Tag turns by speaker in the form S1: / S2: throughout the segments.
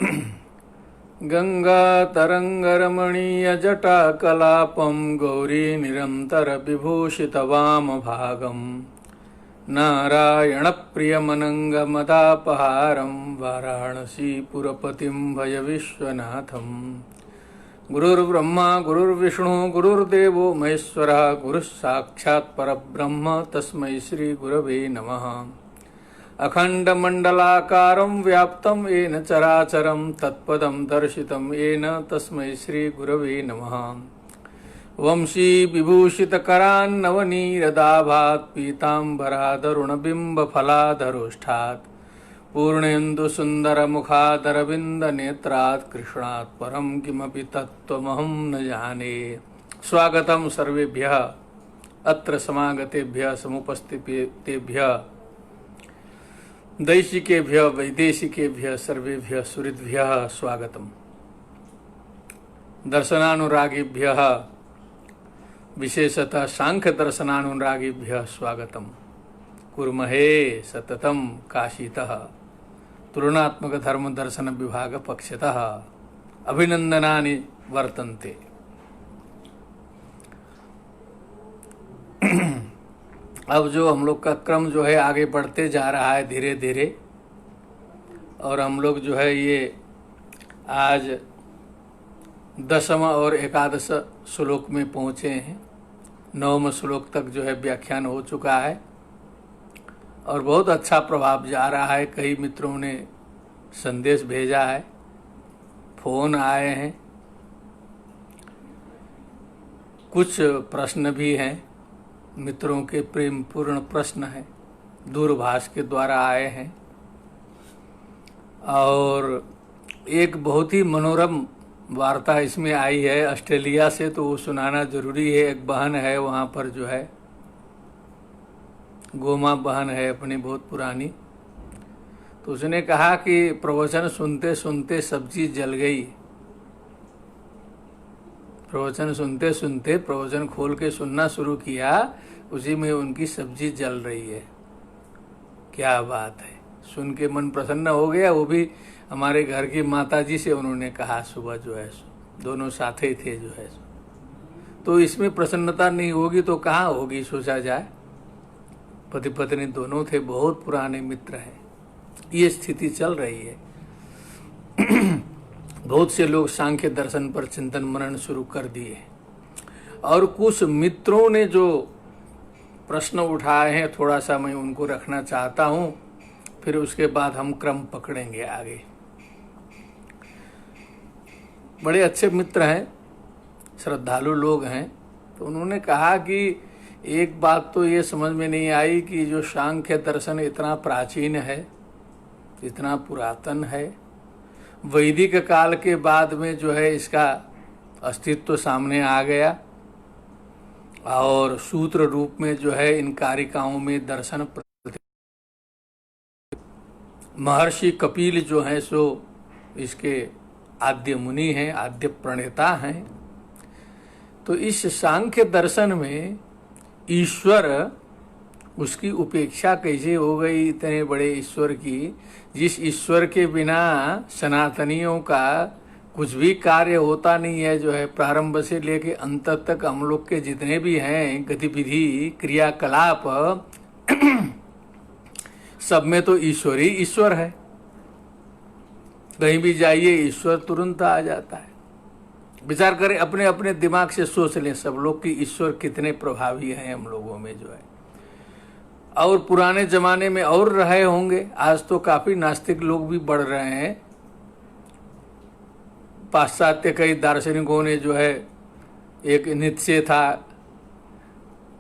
S1: गङ्गातरङ्गरमणीयजटाकलापं गौरीनिरन्तरविभूषितवामभागं नारायणप्रियमनङ्गमदापहारं वाराणसीपुरपतिं भजविश्वनाथं। गुरुर्ब्रह्मा गुरुर्विष्णु गुरुर्देवो महेश्वरः गुरुः साक्षात् परब्रह्म तस्मै श्रीगुरवे नमः। अखण्डमण्डलाकारं व्याप्तं येन चराचरं तत्पदं दर्शितं येन तस्मै श्रीगुरवे नमः। वंशी विभूषितकरान्नवनीरदाभात् पीताम्बरादरुणबिम्बफलाधरोष्ठात् पूर्णेन्दुसुन्दरमुखादरविन्दनेत्रात् कृष्णात् परं किमपि तत्त्वमहं न जाने। स्वागतं सर्वेभ्यः अत्र समागतेभ्यः समुपस्थितेभ्यः दैशिकेभ्यः वैदेशिकेभ्यः सर्वेभ्यः सुहृद्भ्यः स्वागतम्। दर्शनानुरागिभ्यः विशेषतः सांख्य दर्शनानुरागिभ्यः स्वागतम्। कुर्महे सततं काशीतः तुलनात्मक धर्म दर्शन विभाग पक्षतः अभिनंदनानि वर्तन्ते। अब जो हम लोग का क्रम जो है आगे बढ़ते जा रहा है धीरे धीरे, और हम लोग जो है ये आज 10वां और 11 श्लोक में पहुँचे हैं। 9वें श्लोक तक जो है व्याख्यान हो चुका है और बहुत अच्छा प्रभाव जा रहा है। कई मित्रों ने संदेश भेजा है, फोन आए हैं, कुछ प्रश्न भी हैं, मित्रों के प्रेम पूर्ण प्रश्न हैं, दूरभाष के द्वारा आए हैं। और एक बहुत ही मनोरम वार्ता इसमें आई है ऑस्ट्रेलिया से, तो वो सुनाना जरूरी है। एक बहन है वहाँ पर जो है, गोमा बहन है अपनी बहुत पुरानी, तो उसने कहा कि प्रवचन सुनते सुनते सब्जी जल गई। प्रवचन सुनते सुनते प्रवचन खोल के सुनना शुरू किया, उसी में उनकी सब्जी जल रही है। क्या बात है, सुन के मन प्रसन्न हो गया। वो भी हमारे घर की माताजी से उन्होंने कहा सुबह जो है, दोनों साथ ही थे जो है। तो इसमें प्रसन्नता नहीं होगी तो कहाँ होगी, सोचा जाए। पति पत्नी दोनों थे, बहुत पुराने मित्र हैं, ये स्थिति चल रही है। बहुत से लोग सांख्य दर्शन पर चिंतन मनन शुरू कर दिए, और कुछ मित्रों ने जो प्रश्न उठाए हैं थोड़ा सा मैं उनको रखना चाहता हूं, फिर उसके बाद हम क्रम पकड़ेंगे आगे। बड़े अच्छे मित्र हैं, श्रद्धालु लोग हैं। तो उन्होंने कहा कि एक बात तो ये समझ में नहीं आई कि जो सांख्य दर्शन इतना प्राचीन है, इतना पुरातन है, वैदिक काल के बाद में जो है इसका अस्तित्व सामने आ गया, और सूत्र रूप में जो है इन कारिकाओं में दर्शन। महर्षि कपिल जो हैं सो इसके आद्य मुनि हैं, आद्य प्रणेता हैं। तो इस सांख्य दर्शन में ईश्वर, उसकी उपेक्षा कैसे हो गई इतने बड़े ईश्वर की, जिस ईश्वर के बिना सनातनियों का कुछ भी कार्य होता नहीं है। जो है प्रारंभ से लेके अंत तक हम लोग के जितने भी हैं गतिविधि क्रियाकलाप सब में तो ईश्वर ही ईश्वर है। कहीं भी जाइए ईश्वर तुरंत आ जाता है। विचार करें, अपने अपने दिमाग से सोच लें सब लोग कि ईश्वर कितने प्रभावी हैं हम लोगों में जो है। और पुराने जमाने में और रहे होंगे, आज तो काफी नास्तिक लोग भी बढ़ रहे हैं। पाश्चात्य कई दार्शनिकों ने जो है, एक नीत्शे था,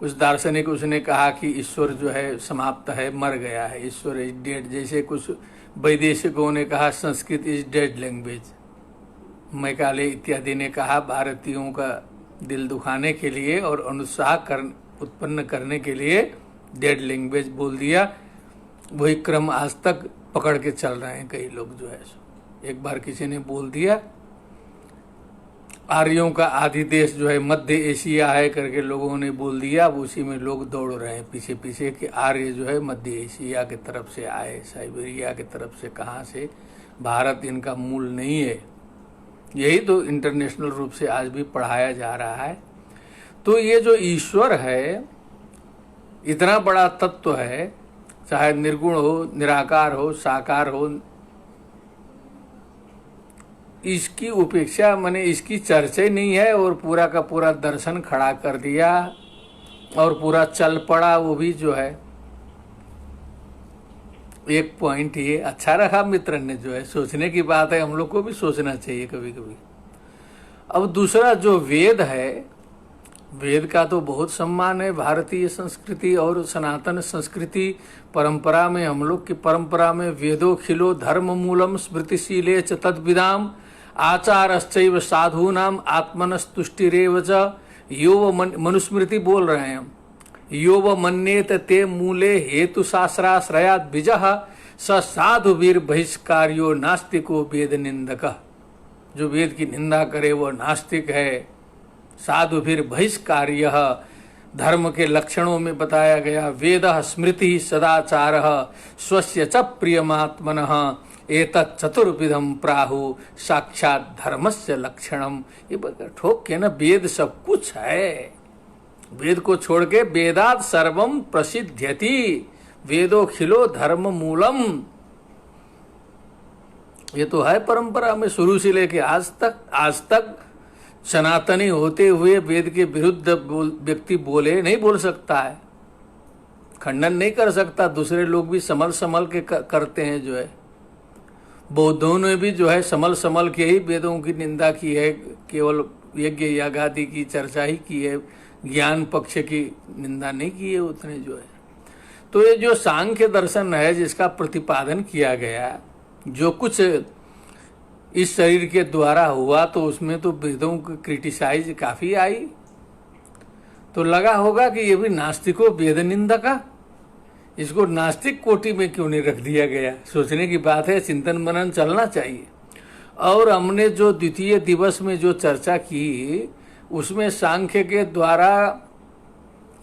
S1: कुछ दार्शनिक, उसने कहा कि ईश्वर जो है समाप्त है, मर गया है, ईश्वर इज डेड। जैसे कुछ वैदेशिकों ने कहा Sanskrit is dead language. Macaulay इत्यादि ने कहा भारतीयों का दिल दुखाने के लिए और अनुत्साह उत्पन्न करने के लिए डेड लैंग्वेज बोल दिया। वही क्रम आज तक पकड़ के चल रहे हैं कई लोग जो है। एक बार किसी ने बोल दिया आर्यों का आदि देश जो है मध्य एशिया है करके लोगों ने बोल दिया। अब उसी में लोग दौड़ रहे हैं पीछे पीछे कि आर्य जो है मध्य एशिया की तरफ से आए, साइबेरिया की तरफ से, कहाँ से, भारत इनका मूल नहीं है। यही तो इंटरनेशनल रूप से आज भी पढ़ाया जा रहा है। तो ये जो ईश्वर है इतना बड़ा तत्व है, चाहे निर्गुण हो, निराकार हो, साकार हो, इसकी उपेक्षा माने इसकी चर्चा ही नहीं है। और पूरा का पूरा दर्शन खड़ा कर दिया और पूरा चल पड़ा। वो भी जो है एक पॉइंट ये अच्छा रखा मित्र ने, जो है सोचने की बात है, हम लोग को भी सोचना चाहिए कभी कभी। अब दूसरा जो वेद है, वेद का तो बहुत सम्मान है। भारतीय संस्कृति और सनातन संस्कृति परंपरा में, हम लोग की परंपरा में वेदो खिलो धर्म मूलम स्मृतिशीले च तद्विदाम आचारश्चैव साधूनाम आत्मनस्तुष्टिरेव च। यो मनुस्मृति बोल रहे हैं हम। यो मन्येत ते मूले हेतु शास्त्राश्रयात् द्विजः स साधुवीर बहिष्कार्यो नास्तिको वेद निंदक। जो वेद की निंदा करे वो नास्तिक है। साधु फिर बहिष्कार्य, धर्म के लक्षणों में बताया गया वेद स्मृति सदाचार स्वस्य च प्रियमात्मनः एतत् चतुर्विधम प्राहु साक्षात धर्मस्य लक्षणम। ये ठोक के ना वेद सब कुछ है। वेद को छोड़ के वेदात सर्वम प्रसिद्ध्यति, वेदो खिलो धर्म मूलम। ये तो है परंपरा में शुरू से लेके आज तक सनातनी होते हुए वेद के विरुद्ध व्यक्ति बोले नहीं बोल सकता है, खंडन नहीं कर सकता। दूसरे लोग भी संभल के करते हैं। जो है बौद्धों ने भी जो है संभल के ही वेदों की निंदा की है, केवल यज्ञ यागादि की चर्चा ही की है, ज्ञान पक्ष की निंदा नहीं की है उतने जो है। तो ये जो सांख्य दर्शन है जिसका प्रतिपादन किया गया, जो कुछ इस शरीर के द्वारा हुआ, तो उसमें तो वेदों की क्रिटिसाइज काफी आई। तो लगा होगा कि ये भी नास्तिकों वेद निंदा का, इसको नास्तिक कोटि में क्यों नहीं रख दिया गया। सोचने की बात है, चिंतन मनन चलना चाहिए। और हमने जो द्वितीय दिवस में जो चर्चा की उसमें सांख्य के द्वारा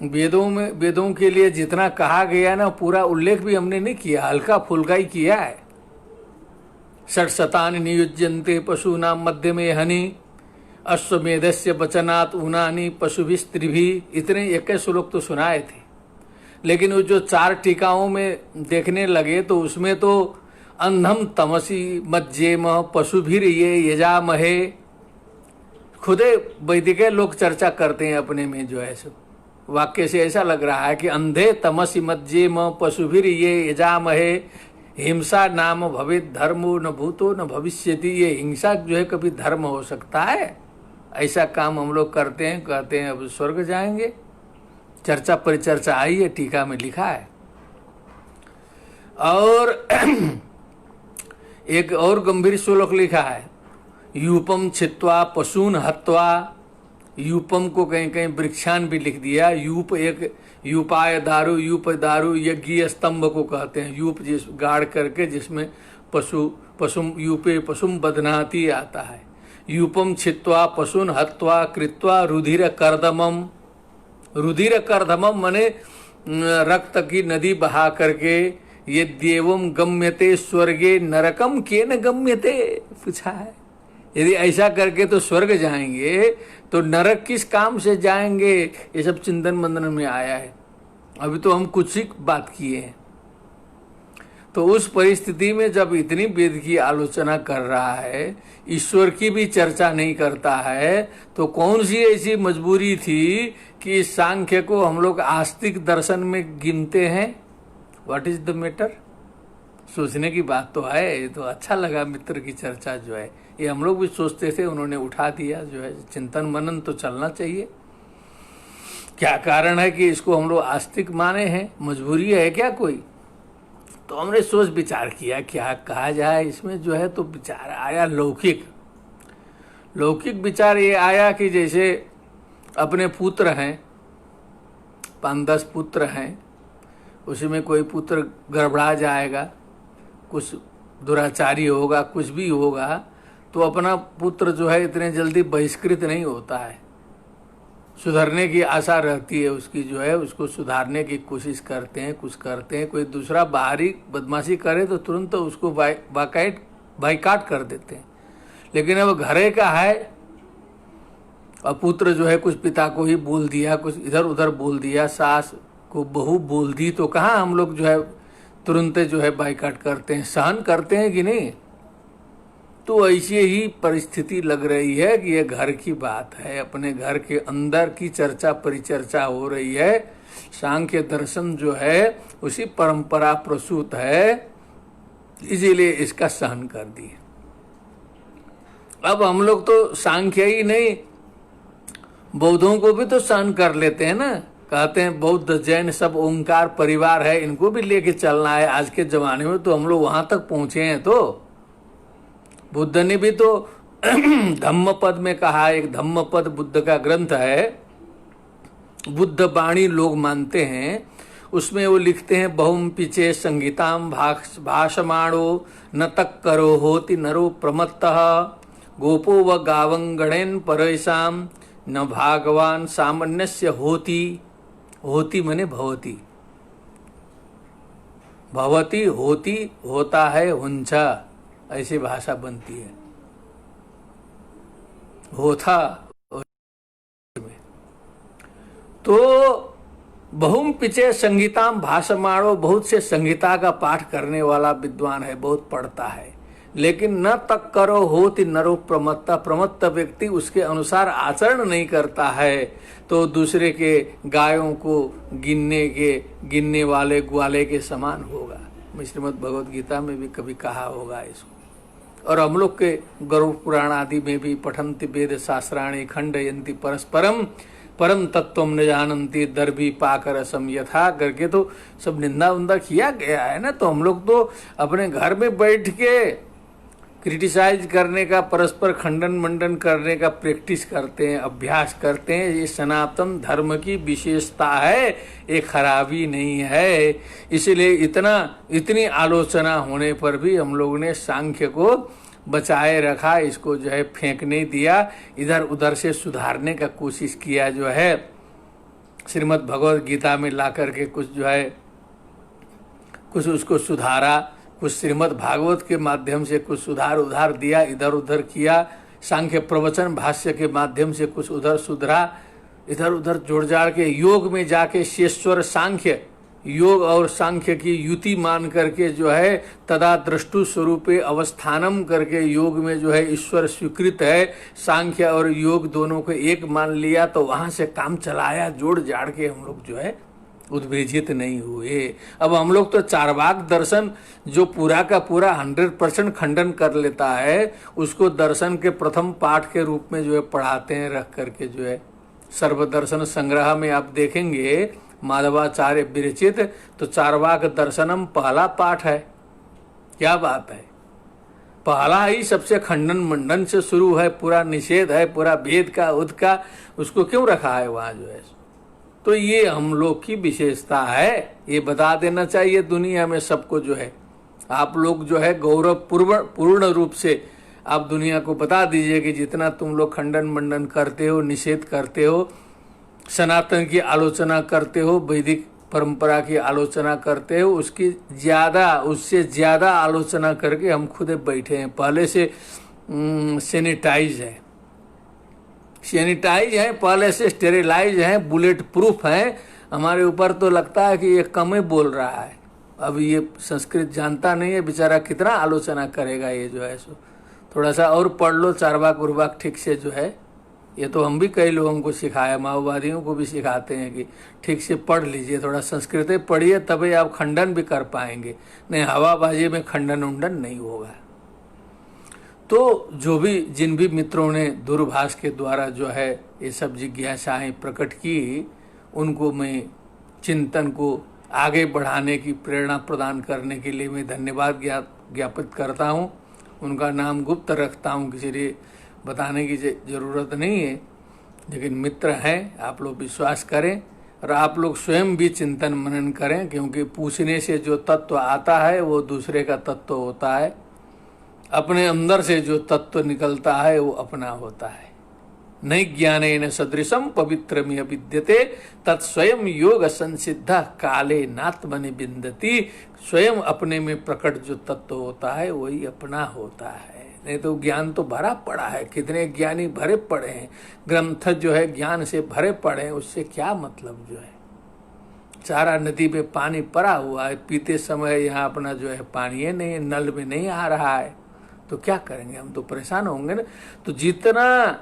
S1: वेदों के लिए जितना कहा गया ना, पूरा उल्लेख भी हमने नहीं किया, हल्का फुल्का ही किया है। षट्शतानि नियुज्यन्ते पशूनां मध्य में हनि अश्वमेधस्य वचनात् ऊनानि पशुभिस्त्रिभिः, इतने 21 श्लोक तो सुनाए थे। लेकिन वो जो 4 टीकाओं में देखने लगे तो उसमें तो अंधम तमसी मज्जेम पशुभिर ये यजामहे, खुदे वैदिक लोग चर्चा करते हैं अपने में। जो है सो वाक्य से ऐसा लग रहा है कि अंधे तमसी मज्जेम पशुभिर ये यजामहे हिंसा नाम भवित धर्मो न भूतो न भविष्यति। ये हिंसा जो है कभी धर्म हो सकता है? ऐसा काम हम लोग करते हैं, कहते हैं अब स्वर्ग जाएंगे। चर्चा परिचर्चा आई है, टीका में लिखा है। और एक और गंभीर श्लोक लिखा है, यूपम छित्वा पशून हत्वा। यूपम को कहीं कहीं वृक्षान भी लिख दिया। यूप एक यूपाय दारू, यूप दारू यज्ञीय स्तंभ को कहते हैं। यूप जिस गाड़ करके जिसमें पशुम यूपे पशुम बदनाती आता है। यूपम छित्वा पशुन हत्वा कृत्वा रुधिर कर्दमम। रुधिर कर्दमम मने रक्त की नदी बहा करके, ये देवम गम्यते स्वर्गे नरकम केन गम्यते, पूछा है। यदि ऐसा करके तो स्वर्ग जाएंगे तो नरक किस काम से जाएंगे? ये सब चिंतन मंथन में आया है। अभी तो हम कुछ ही बात किए हैं। तो उस परिस्थिति में जब इतनी वेद की आलोचना कर रहा है, ईश्वर की भी चर्चा नहीं करता है, तो कौन सी ऐसी मजबूरी थी कि इस सांख्य को हम लोग आस्तिक दर्शन में गिनते हैं? What is the matter? सोचने की बात तो है। ये तो अच्छा लगा मित्र की चर्चा जो है, ये हम लोग भी सोचते थे, उन्होंने उठा दिया। जो है चिंतन मनन तो चलना चाहिए। क्या कारण है कि इसको हम लोग आस्तिक माने हैं? मजबूरी है क्या कोई? तो हमने सोच विचार किया क्या कहा जाए इसमें। जो है तो विचार आया लौकिक विचार ये आया कि जैसे अपने पुत्र हैं, 5-10 पुत्र हैं, उसी में कोई पुत्र गड़बड़ा जाएगा, कुछ दुराचारी होगा, कुछ भी होगा, तो अपना पुत्र जो है इतने जल्दी बहिष्कृत नहीं होता है, सुधरने की आशा रहती है उसकी, जो है उसको सुधारने की कोशिश करते हैं, कुछ करते हैं। कोई दूसरा बाहरी बदमाशी करे तो तुरंत उसको बाइकाट कर देते हैं। लेकिन अब घरे का है और पुत्र जो है कुछ पिता को ही बोल दिया, कुछ इधर उधर बोल दिया, सास को बहू बोल दी, तो कहाँ हम लोग जो है तुरंत जो है बाइकाट करते हैं, सहन करते हैं कि नहीं। तो ऐसी ही परिस्थिति लग रही है कि ये घर की बात है, अपने घर के अंदर की चर्चा परिचर्चा हो रही है। सांख्य दर्शन जो है उसी परंपरा प्रसूत है, इसीलिए इसका सहन कर दिए। अब हम लोग तो सांख्य ही नहीं, बौद्धों को भी तो सहन कर लेते हैं ना। कहते हैं बौद्ध जैन सब ओंकार परिवार है, इनको भी लेके चलना है। आज के जमाने में तो हम लोग वहां तक पहुंचे हैं। तो बुद्ध ने भी तो धम्मपद में कहा, एक धम्मपद बुद्ध का ग्रंथ है, बुद्ध वाणी लोग मानते हैं। उसमें वो लिखते हैं, बहुम पिचे संगीताम भाषमाणो न तक करो होति नरो प्रमत्तः गोपो व गावंगणेन परेशाम न भागवान सामान्यस्य होति। होति मने भवती, भवती होती होता है, हुंचा ऐसी भाषा बनती है, होता। तो बहुम पिचे संगीताम भाषमाणो, बहुत से संगीता का पाठ करने वाला विद्वान है, बहुत पढ़ता है, लेकिन न तक करो होति नरो प्रमत्ता, प्रमत्त व्यक्ति उसके अनुसार आचरण नहीं करता है तो दूसरे के गायों को गिनने वाले ग्वाले के समान होगा। श्रीमद् भगवद गीता में भी कभी कहा होगा इसको। और हम लोग के गरुड़ पुराण आदि में भी पठन्ति वेद शास्त्राणि खंडयन्ति परस्परम परम तत्व न जानन्ति दर्भी पाकर रसम यथा करके तो सब निंदा उंदा किया गया है ना। तो हम लोग तो अपने घर में बैठ के क्रिटिसाइज करने का, परस्पर खंडन मंडन करने का प्रैक्टिस करते हैं, अभ्यास करते हैं। ये सनातन धर्म की विशेषता है, ये खराबी नहीं है। इसलिए इतनी आलोचना होने पर भी हम लोगों ने सांख्य को बचाए रखा, इसको जो है फेंक नहीं दिया, इधर उधर से सुधारने का कोशिश किया। जो है श्रीमद् भगवद गीता में ला करके कुछ जो है कुछ उसको सुधारा, कुछ श्रीमद् भागवत के माध्यम से कुछ सुधार उधार दिया, इधर उधर किया। सांख्य प्रवचन भाष्य के माध्यम से कुछ उधर सुधरा, इधर उधर जोड़ जाड़ के योग में जाके शेश्वर सांख्य, योग और सांख्य की युति मान करके जो है तदा दृष्टु स्वरूपे अवस्थानम करके योग में जो है ईश्वर स्वीकृत है, सांख्य और योग दोनों को एक मान लिया, तो वहां से काम चलाया, जोड़ जाड़ के हम लोग जो है उद्वेजित नहीं हुए। अब हम लोग तो चारवाक दर्शन जो पूरा का पूरा 100% खंडन कर लेता है, उसको दर्शन के प्रथम पाठ के रूप में जो है पढ़ाते हैं रख करके। जो है सर्वदर्शन संग्रह में आप देखेंगे माधवाचार्य विरचित, तो चारवाक दर्शनम पहला पाठ है। क्या बात है, पहला ही सबसे खंडन मंडन से शुरू है, पूरा निषेध है, पूरा वेद का उद का, उसको क्यों रखा है वहां जो है। तो ये हम लोग की विशेषता है, ये बता देना चाहिए दुनिया में सबको। जो है आप लोग जो है गौरव पूर्ण रूप से आप दुनिया को बता दीजिए कि जितना तुम लोग खंडन मंडन करते हो, निषेध करते हो, सनातन की आलोचना करते हो, वैदिक परंपरा की आलोचना करते हो, उससे ज्यादा आलोचना करके हम खुद बैठे हैं। पहले से सैनिटाइज है, पहले से स्टेरिलाइज है, बुलेट प्रूफ है। हमारे ऊपर तो लगता है कि ये कम ही बोल रहा है। अब ये संस्कृत जानता नहीं है बेचारा, कितना आलोचना करेगा ये जो है। सो थोड़ा सा और पढ़ लो चारवाक उर्वाक ठीक से जो है। ये तो हम भी कई लोगों को सिखाया, माओवादियों को भी सिखाते हैं कि ठीक से पढ़ लीजिए, थोड़ा संस्कृत पढ़िए, तभी आप खंडन भी कर पाएंगे, नहीं हवाबाजी में खंडन उंडन नहीं होगा। तो जो भी जिन भी मित्रों ने दूरभाष के द्वारा जो है ये सब जिज्ञासाएं प्रकट की, उनको मैं चिंतन को आगे बढ़ाने की प्रेरणा प्रदान करने के लिए मैं धन्यवाद ज्ञापित करता हूँ। उनका नाम गुप्त रखता हूँ, किसी लिए बताने की जरूरत नहीं है, लेकिन मित्र हैं। आप लोग विश्वास करें और आप लोग स्वयं भी चिंतन मनन करें, क्योंकि पूछने से जो तत्व आता है वो दूसरे का तत्व होता है। अपने अंदर से जो तत्व निकलता है वो अपना होता है। नहीं ज्ञानेन सदृशम पवित्रमिह विद्यते तत्स्वयं योग संसिद्ध काले नात्मनि बिंदति। स्वयं अपने में प्रकट जो तत्व होता है वही अपना होता है। नहीं तो ज्ञान तो भरा पड़ा है, कितने ज्ञानी भरे पड़े हैं, ग्रंथ जो है ज्ञान से भरे पड़े हैं, उससे क्या मतलब जो है। सारा नदी पे पानी पड़ा हुआ है, पीते समय यहाँ अपना जो है पानी है नहीं, नल में नहीं आ रहा है, तो क्या करेंगे, हम तो परेशान होंगे ना। तो जितना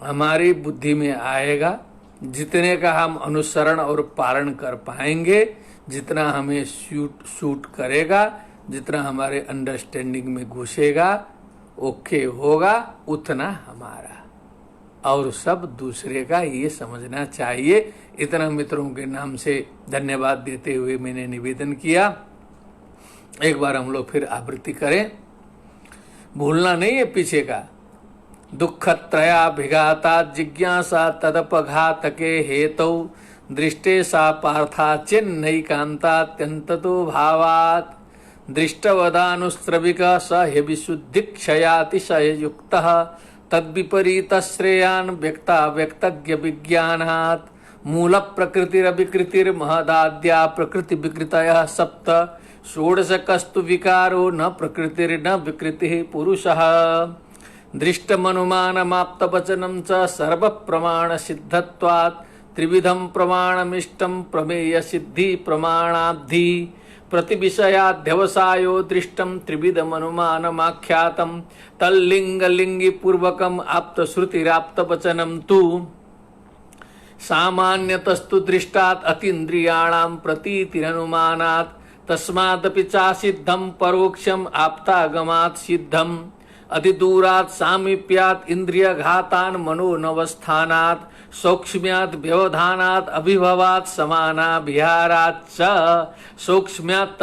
S1: हमारी बुद्धि में आएगा, जितने का हम अनुसरण और पालन कर पाएंगे, जितना हमें सूट करेगा, जितना हमारे अंडरस्टैंडिंग में घुसेगा, ओके होगा, उतना हमारा, और सब दूसरे का, ये समझना चाहिए। इतना मित्रों के नाम से धन्यवाद देते हुए मैंने निवेदन किया। एक बार हम लोग फिर आवृत्ति करें, भूलना नहीं है पीछे का। दुःखत्रयाभिघाता जिज्ञासा तदपघातके हेतौ दृष्टे सा पार्था चिन्नैकान्तात्यन्ततो भावात् दृष्टवदानुस्रविक स ह्यविशुद्धिक्षयातिशययुक्तः तद्विपरीतश्रेयान् व्यक्ताव्यक्तज्ञ विज्ञानात् मूल प्रकृतिरविकृतिर्महदाद्या प्रकृतिविकृतयः सप्त षोडशकस्तु विकारो न प्रकृतिर्न विकृतिः पुरुषः दृष्टमनुमानमाप्तवचनं च सर्वप्रमाणसिद्धत्वात् त्रिविधं प्रमाणमिष्टं प्रमेय सिद्धि प्रमाणाब्धि प्रतिविषयाध्यवसायो दृष्टं त्रिविधमनुमानमाख्यातं तल्लिंगलिंगिपूर्वकम् आप्तश्रुतिराप्तवचनं तु सामान्यतस्तु दृष्टात् अतीन्द्रियाणां प्रतीतिरनुमानात् तस्मादपि चासिद्धं परोक्षम् आप्तागमात् सिद्धम् अधिदूरात् सामीप्यात् इंद्रियघातान् मनोनवस्थानात् सौक्ष्म्यात् व्यवधानात् अभिभवात् समानाभिहारात् च सौक्ष्म्यात्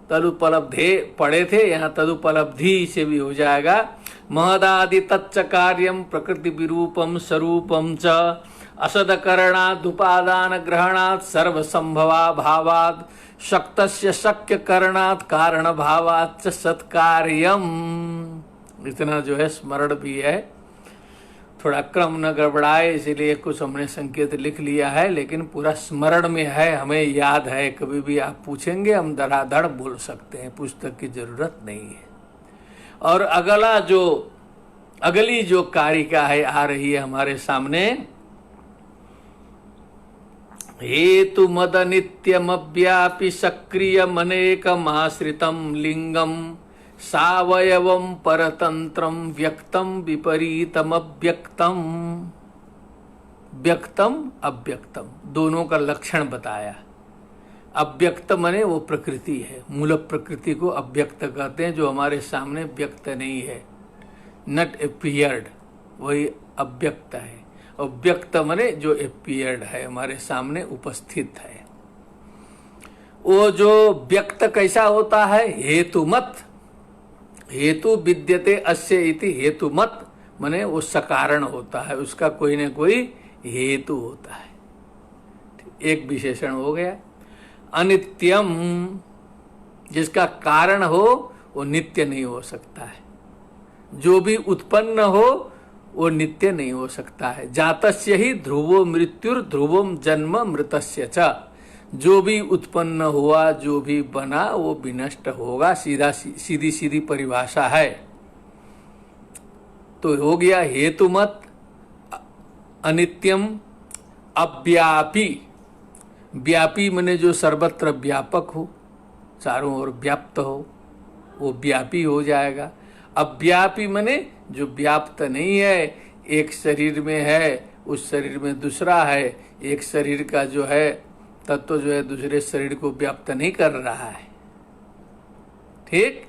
S1: तदुपलब्धे पढ़े थे, यहाँ तदुपलब्धि से भी हो जाएगा। महदादि तच्च कार्यम प्रकृति विरूपम स्वरूपम च असदकरणादुपादान ग्रहणात् सर्वसंभवा भावात् शक्तस्य शक्य करणात् कारण भावात् सत्कार्यम। इतना जो है स्मरण भी है, थोड़ा क्रम न गड़बड़ाए इसीलिए कुछ हमने संकेत लिख लिया है, लेकिन पूरा स्मरण में है, हमें याद है। कभी भी आप पूछेंगे हम धड़ाधड़ बोल सकते हैं, पुस्तक की जरूरत नहीं है। और अगली जो कारिका है आ रही है हमारे सामने, हेतु मद नित्यमव्यापि सक्रियमनेकमाश्रितं लिंगम सावयवं परतंत्रं व्यक्तम विपरीतमव्यक्तम। व्यक्तम अव्यक्तम दोनों का लक्षण बताया। अव्यक्त मने वो प्रकृति है, मूल प्रकृति को अव्यक्त कहते हैं, जो हमारे सामने व्यक्त नहीं है, नट अपीयर्ड, वही अव्यक्त है। और व्यक्त मने जो अपीयर्ड है, हमारे सामने उपस्थित है। वो जो व्यक्त कैसा होता है, हेतुमत, हेतु विद्यते अस्य इति हेतुमत मने वो सकारण होता है, उसका कोई न कोई हेतु होता है। एक विशेषण हो गया। अनित्यम, जिसका कारण हो वो नित्य नहीं हो सकता है, जो भी उत्पन्न हो वो नित्य नहीं हो सकता है। जातस्य ही ध्रुवो मृत्युर ध्रुवम जन्म मृतस्य च, जो भी उत्पन्न हुआ, जो भी बना वो विनष्ट होगा, सीधी परिभाषा है। तो हो गया हेतुमत, अनित्यम, अव्यापी। व्यापी माने जो सर्वत्र व्यापक हो, चारों ओर व्याप्त हो, वो व्यापी हो जाएगा। अव्यापी माने जो व्याप्त नहीं है, एक शरीर में है, उस शरीर में दूसरा है, एक शरीर का जो है तत्व जो है दूसरे शरीर को व्याप्त नहीं कर रहा है, ठीक।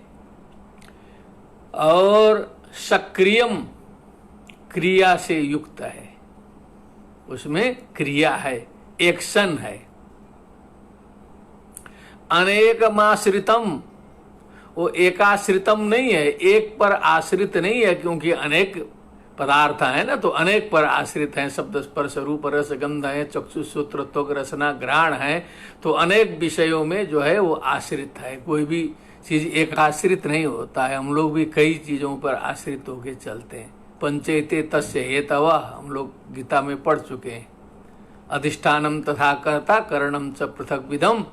S1: और सक्रियम, क्रिया से युक्त है, उसमें क्रिया है, एक्शन है। अनेकमाश्रितम, वो एकाश्रितम नहीं है, एक पर आश्रित नहीं है, क्योंकि अनेक पदार्थ है ना, तो अनेक पर आश्रित हैं। शब्द स्पर्श रूप रस गंध है, चक्षु श्रोत्र त्वक रसना घ्राण है, तो अनेक विषयों में जो है वो आश्रित है। कोई भी चीज एक आश्रित नहीं होता है, हम लोग भी कई चीजों पर आश्रित होके चलते हैं। पंचेते तस्य हेतवा हम लोग गीता में पढ़ चुके हैं। अधिष्ठानम तथा कर्ता करणम च पृथक विधम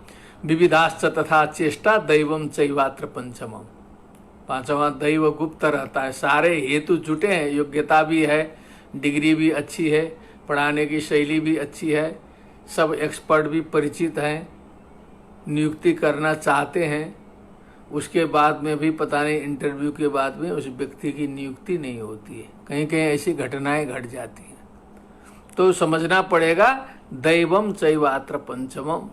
S1: विविधाश्च तथा चेष्टा दैवम चैवात्र पंचमम। पांचवा दैव गुप्त रहता है। सारे हेतु जुटे हैं, योग्यता भी है, डिग्री भी अच्छी है, पढ़ाने की शैली भी अच्छी है, सब एक्सपर्ट भी परिचित हैं, नियुक्ति करना चाहते हैं, उसके बाद में भी पता नहीं इंटरव्यू के बाद में उस व्यक्ति की नियुक्ति नहीं होती है। कहीं कहीं ऐसी घटनाएं घट जाती हैं। तो समझना पड़ेगा दैवम चैवात्र पंचमम,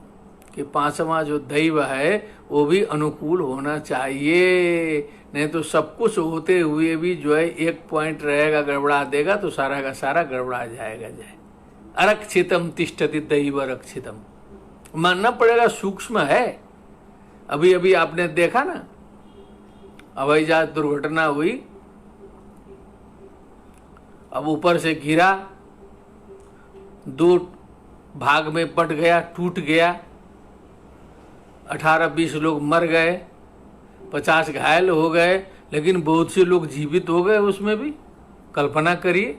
S1: कि पांचवा जो दैव है वो भी अनुकूल होना चाहिए। नहीं तो सब कुछ होते हुए भी जो है एक पॉइंट रहेगा गड़बड़ा देगा तो सारा का सारा गड़बड़ा जाएगा। अरक्षितम तिष्ठति दैव रक्षितम, मानना पड़ेगा सूक्ष्म है। अभी अभी आपने देखा ना, हवाई जहाज दुर्घटना हुई, अब ऊपर से गिरा, दो भाग में बट गया, टूट गया, 18-20 लोग मर गए, 50 घायल हो गए, लेकिन बहुत से लोग जीवित हो गए उसमें भी। कल्पना करिए,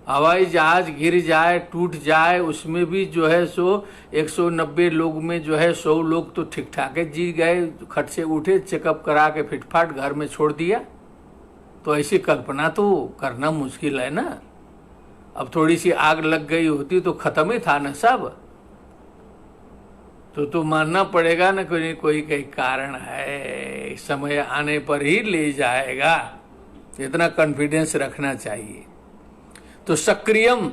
S1: हवाई जहाज गिर जाए, टूट जाए, उसमें भी जो है सो 190 लोग में जो है 100 लोग तो ठीक ठाक जी गए, खट से उठे, चेकअप करा के फिटफाट घर में छोड़ दिया। तो ऐसी कल्पना तो करना मुश्किल है ना। अब थोड़ी सी आग लग गई होती तो खत्म ही था ना सब। तो मानना पड़ेगा ना कोई कोई कई कारण है, समय आने पर ही ले जाएगा, इतना कॉन्फिडेंस रखना चाहिए। तो सक्रियम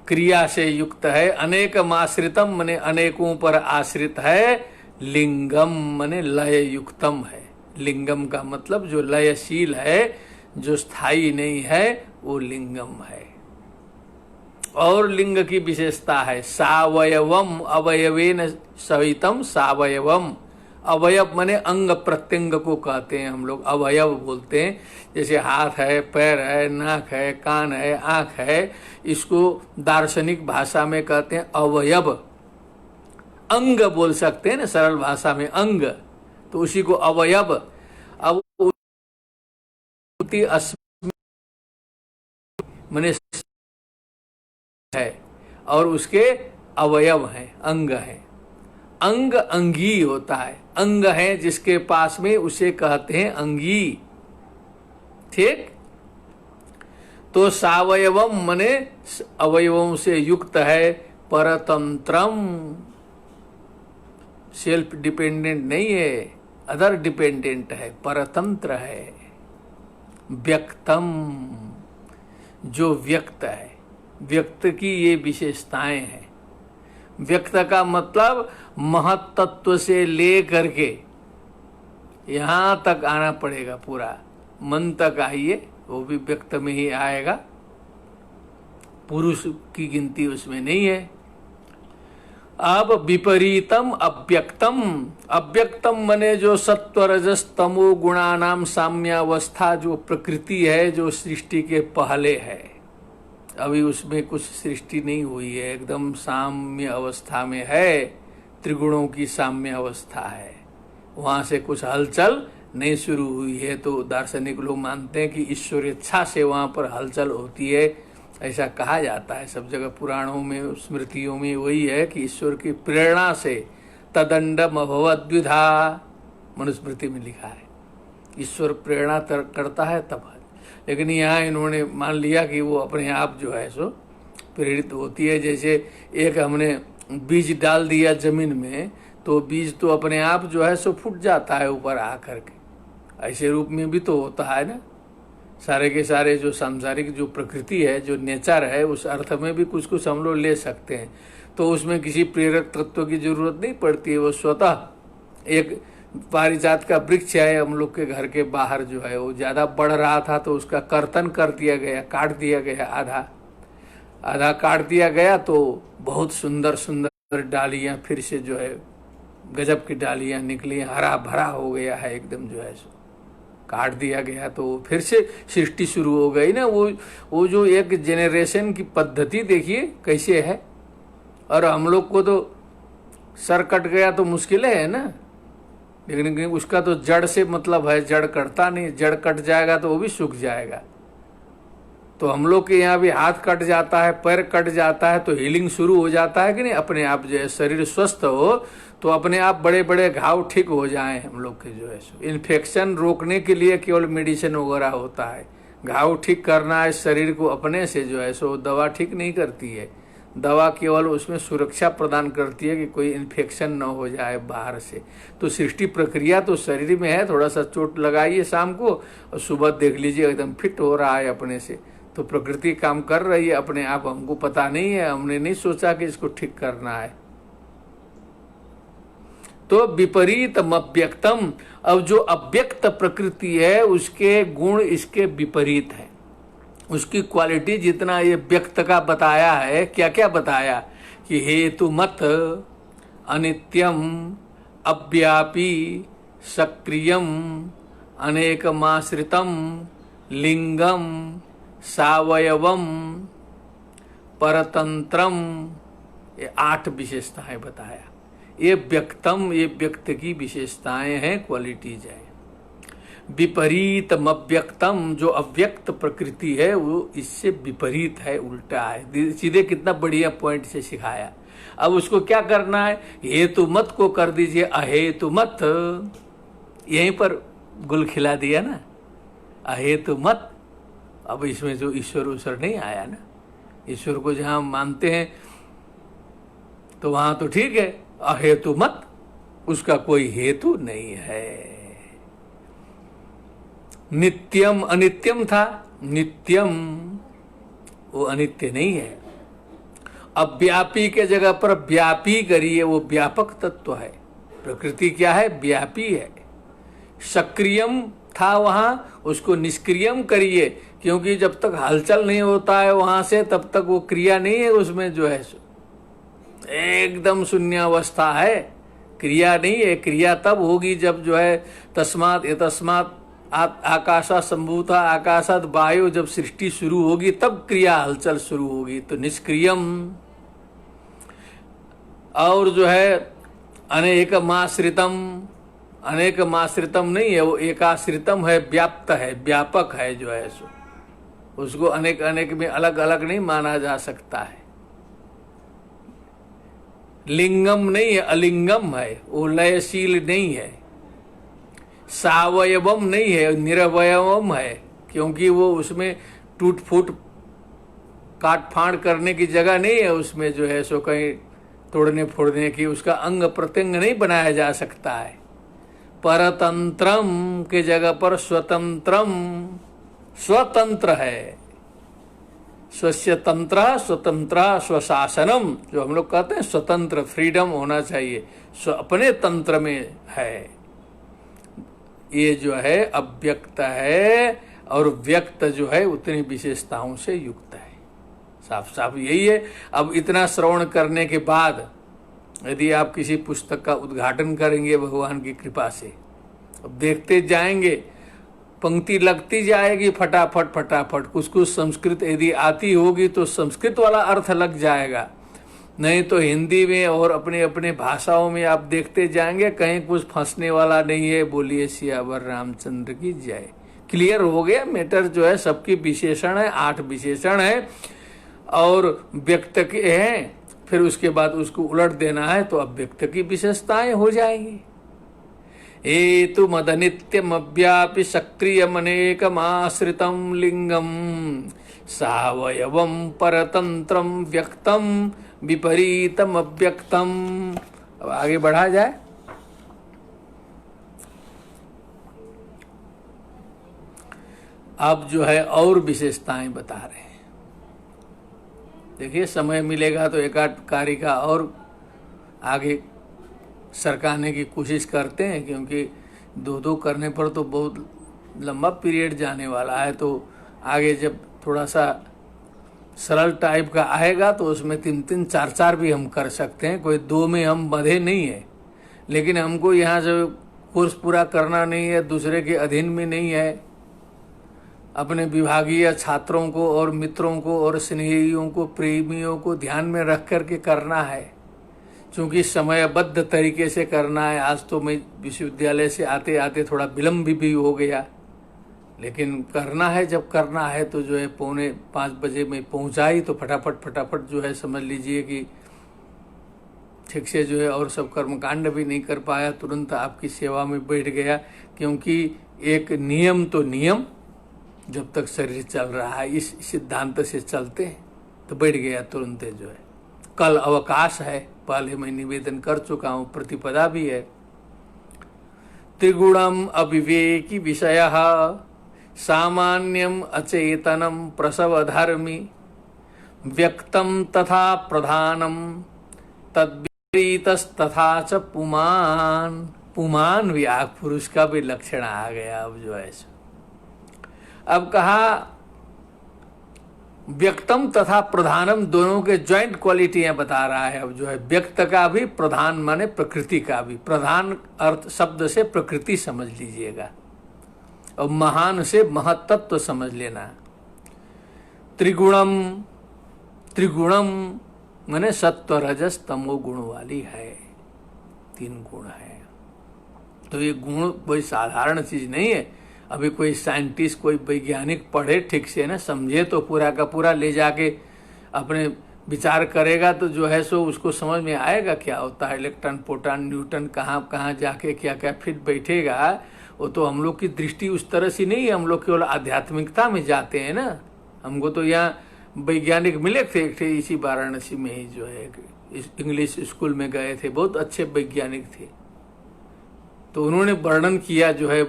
S1: क्रिया से युक्त है, अनेकमाश्रितम मने अनेकों पर आश्रित है, लिंगम मने लय युक्तम है। लिंगम का मतलब जो लयशील है, जो स्थायी नहीं है, वो लिंगम है। और लिंग की विशेषता है सावयवम, अवयवेन सहितम सावयवम। अवयव माने अंग प्रत्यंग को कहते हैं हम लोग, अवयव बोलते हैं। जैसे हाथ है, पैर है, नाक है, कान है, आंख है, इसको दार्शनिक भाषा में कहते हैं अवयव। अंग बोल सकते हैं ना सरल भाषा में, अंग, तो उसी को अवयव। अब माने है और उसके अवयव हैं, अंग हैं। अंग अंगी होता है, अंग है जिसके पास में उसे कहते हैं अंगी। ठीक, तो सावयवम मने अवयवों से युक्त है, परतंत्रम, सेल्फ डिपेंडेंट नहीं है, अदर डिपेंडेंट है, परतंत्र है। व्यक्तम, जो व्यक्त है, व्यक्त की ये विशेषताएं हैं। व्यक्त का मतलब महत्त्व से ले करके यहां तक आना पड़ेगा, पूरा मन तक आइए, वो भी व्यक्त में ही आएगा, पुरुष की गिनती उसमें नहीं है। अब विपरीतम अव्यक्तम, अव्यक्तम मने जो सत्व रजस तमो गुणानाम साम्यावस्था, जो प्रकृति है, जो सृष्टि के पहले है, अभी उसमें कुछ सृष्टि नहीं हुई है, एकदम साम्य अवस्था में है, त्रिगुणों की साम्य अवस्था है, वहां से कुछ हलचल नहीं शुरू हुई है। तो दार्शनिक लोग मानते हैं कि ईश्वर इच्छा से वहां पर हलचल होती है, ऐसा कहा जाता है। सब जगह पुराणों में, स्मृतियों में वही है कि ईश्वर की प्रेरणा से तदंडम अभवद्विधा, मनुस्मृति में लिखा है, ईश्वर प्रेरणा करता है तब। लेकिन यहाँ इन्होंने मान लिया कि वो अपने आप जो है सो प्रेरित होती है। जैसे एक हमने बीज डाल दिया जमीन में, तो बीज तो अपने आप जो है सो फूट जाता है ऊपर आकर के, ऐसे रूप में भी तो होता है ना। सारे के सारे जो सांसारिक जो प्रकृति है, जो नेचर है, उस अर्थ में भी कुछ कुछ हम लोग ले सकते हैं। तो उसमें किसी प्रेरक तत्व की जरूरत नहीं पड़ती है, वो स्वतः एक पारिजात का वृक्ष है हम लोग के घर के बाहर जो है, वो ज्यादा बढ़ रहा था तो उसका कर्तन कर दिया गया, काट दिया गया, आधा काट दिया गया, तो बहुत सुंदर सुंदर डालियां फिर से जो है गजब की डालियां निकली, हरा भरा हो गया है एकदम जो है सो। काट दिया गया तो फिर से सृष्टि शुरू हो गई ना। वो जो एक जेनरेशन की पद्धति देखिए कैसे है। और हम लोग को तो सर कट गया तो मुश्किल है ना, लेकिन उसका तो जड़ से मतलब है, जड़ कटता नहीं, जड़ कट जाएगा तो वो भी सूख जाएगा। तो हम लोग के यहाँ भी हाथ कट जाता है, पैर कट जाता है तो हीलिंग शुरू हो जाता है कि नहीं, अपने आप जो है शरीर स्वस्थ हो तो अपने आप बड़े बड़े घाव ठीक हो जाएं। हम लोग के जो है इन्फेक्शन रोकने के लिए केवल मेडिसिन वगैरह होता है, घाव ठीक करना है शरीर को अपने से जो है सो दवा ठीक नहीं करती है। दवा केवल उसमें सुरक्षा प्रदान करती है कि कोई इन्फेक्शन न हो जाए बाहर से। तो सृष्टि प्रक्रिया तो शरीर में है, थोड़ा सा चोट लगाइए शाम को और सुबह देख लीजिए एकदम फिट हो रहा है अपने से। तो प्रकृति काम कर रही है अपने आप, हमको पता नहीं है, हमने नहीं सोचा कि इसको ठीक करना है। तो विपरीतम अव्यक्तम, अब जो अव्यक्त प्रकृति है उसके गुण इसके विपरीत है। उसकी क्वालिटी जितना ये व्यक्त का बताया है, क्या क्या बताया कि हेतु मत, अनित्यम, अव्यापी, सक्रियम, अनेकमाश्रितम, लिंगम, सावयवम, परतंत्रम, ये 8 विशेषताएं बताया। ये व्यक्तम, ये व्यक्त की विशेषताएं हैं, क्वालिटीज है। विपरीतम अव्यक्तम, जो अव्यक्त प्रकृति है वो इससे विपरीत है, उल्टा है। सीधे कितना बढ़िया पॉइंट से सिखाया। अब उसको क्या करना है, हेतु मत को कर दीजिए अहेतु मत। यहीं पर गुल खिला दिया ना, अहेतु मत। अब इसमें जो ईश्वर उश्वर नहीं आया ना, ईश्वर को जहां मानते हैं तो वहां तो ठीक है, अहेतु मत, उसका कोई हेतु नहीं है। नित्यम, अनित्यम था, नित्यम वो अनित्य नहीं है। अव्यापी के जगह पर व्यापी करिए, वो व्यापक तत्व है। प्रकृति क्या है, व्यापी है। सक्रियम था वहां, उसको निष्क्रियम करिए, क्योंकि जब तक हलचल नहीं होता है वहां से तब तक वो क्रिया नहीं है उसमें जो है एकदम शून्यावस्था है, क्रिया नहीं है। क्रिया तब होगी जब जो है तस्मात् एतस्मात् आकाशा संभूता आकाशात वायु, जब सृष्टि शुरू होगी तब क्रिया हलचल शुरू होगी। तो निष्क्रियम, और जो है अनेकमाश्रितम, अनेकमाश्रितम नहीं है, वो एकाश्रितम है, व्याप्त है, व्यापक है जो है सो, उसको अनेक अनेक में अलग अलग नहीं माना जा सकता है। लिंगम नहीं है, अलिंगम है, वो लयशील नहीं है। सावयवम नहीं है, निरवयवम है, क्योंकि वो उसमें टूट फूट काट फाड़ करने की जगह नहीं है उसमें जो है सो, कहीं तोड़ने फोड़ने की, उसका अंग प्रत्यंग नहीं बनाया जा सकता है। परतंत्रम के जगह पर स्वतंत्रम, स्वतंत्र है। स्वस्य तंत्र स्वतंत्र स्वशासनम, जो हम लोग कहते हैं स्वतंत्र, फ्रीडम होना चाहिए, अपने तंत्र में है। ये जो है अव्यक्त है, और व्यक्त जो है उतनी विशेषताओं से युक्त है। साफ साफ यही है। अब इतना श्रवण करने के बाद यदि आप किसी पुस्तक का उद्घाटन करेंगे भगवान की कृपा से, अब देखते जाएंगे, पंक्ति लगती जाएगी फटाफट फटाफट। कुछ कुछ संस्कृत यदि आती होगी तो संस्कृत वाला अर्थ लग जाएगा, नहीं तो हिंदी में और अपने अपने भाषाओं में आप देखते जाएंगे, कहीं कुछ फंसने वाला नहीं है। बोलिए सियावर रामचंद्र की जय। क्लियर हो गया मैटर जो है, सबकी विशेषण है, 8 विशेषण है और व्यक्त के हैं, फिर उसके बाद उसको उलट देना है तो अब व्यक्त की विशेषताएं हो जाएंगी। हेतु मदनित्यम अव्यापि सक्रियम अनेकमाश्रितम लिंगम सावयवम परतंत्रम व्यक्तम विपरीतम अव्यक्तम। अब आगे बढ़ा जाए। अब जो है और विशेषताएं बता रहे हैं। देखिए समय मिलेगा तो एक आध कार्य का और आगे सरकाने की कोशिश करते हैं, क्योंकि 2-2 करने पर तो बहुत लंबा पीरियड जाने वाला है। तो आगे जब थोड़ा सा सरल टाइप का आएगा तो उसमें 3-3, 4-4 भी हम कर सकते हैं। कोई 2 में हम बंधे नहीं है, लेकिन हमको यहाँ से कोर्स पूरा करना नहीं है, दूसरे के अधीन में नहीं है, अपने विभागीय छात्रों को और मित्रों को और स्नेहियों को, प्रेमियों को ध्यान में रख करके करना है, क्योंकि समयबद्ध तरीके से करना है। आज तो मैं विश्वविद्यालय से आते आते थोड़ा विलम्ब भी हो गया, लेकिन करना है। जब करना है तो जो है 4:45 बजे में पहुंचा ही, तो फटाफट जो है समझ लीजिए कि ठीक से जो है और सब कर्मकांड भी नहीं कर पाया, तुरंत आपकी सेवा में बैठ गया। क्योंकि एक नियम तो नियम, जब तक शरीर चल रहा है इस सिद्धांत से चलते हैं, तो बैठ गया तुरंत जो है। कल अवकाश है, पहले मैं निवेदन कर चुका हूँ, प्रतिपदा भी है। त्रिगुणम अविवेकी विषय सामान्यम अचेतनम प्रसवधर्मी व्यक्तम तथा प्रधानम तद्विपरीतस्तथा च पुमान। पुमान व्याग पुरुष का भी लक्षण आ गया। अब जो है अब कहा व्यक्तम तथा प्रधानम, दोनों के ज्वाइंट क्वालिटियां बता रहा है। अब जो है व्यक्त का भी, प्रधान माने प्रकृति का भी। प्रधान अर्थ शब्द से प्रकृति समझ लीजिएगा, और महान से महत्त्व तो समझ लेना। त्रिगुणम, त्रिगुणम माने सत्व रजस तमो गुण वाली है, 3 गुण है। तो ये गुण कोई साधारण चीज नहीं है। अभी कोई साइंटिस्ट, कोई वैज्ञानिक पढ़े ठीक से ना, समझे तो पूरा का पूरा ले जाके अपने विचार करेगा, तो जो है सो उसको समझ में आएगा क्या होता है इलेक्ट्रॉन, प्रोटॉन, न्यूटन, कहाँ कहाँ जाके क्या क्या फिर बैठेगा। वो तो हम लोग की दृष्टि उस तरह से नहीं है, हम लोग केवल आध्यात्मिकता में जाते हैं ना। हमको तो यहाँ वैज्ञानिक मिले थे इसी वाराणसी में ही, जो है इंग्लिश स्कूल में गए थे, बहुत अच्छे वैज्ञानिक थे। तो उन्होंने वर्णन किया जो है,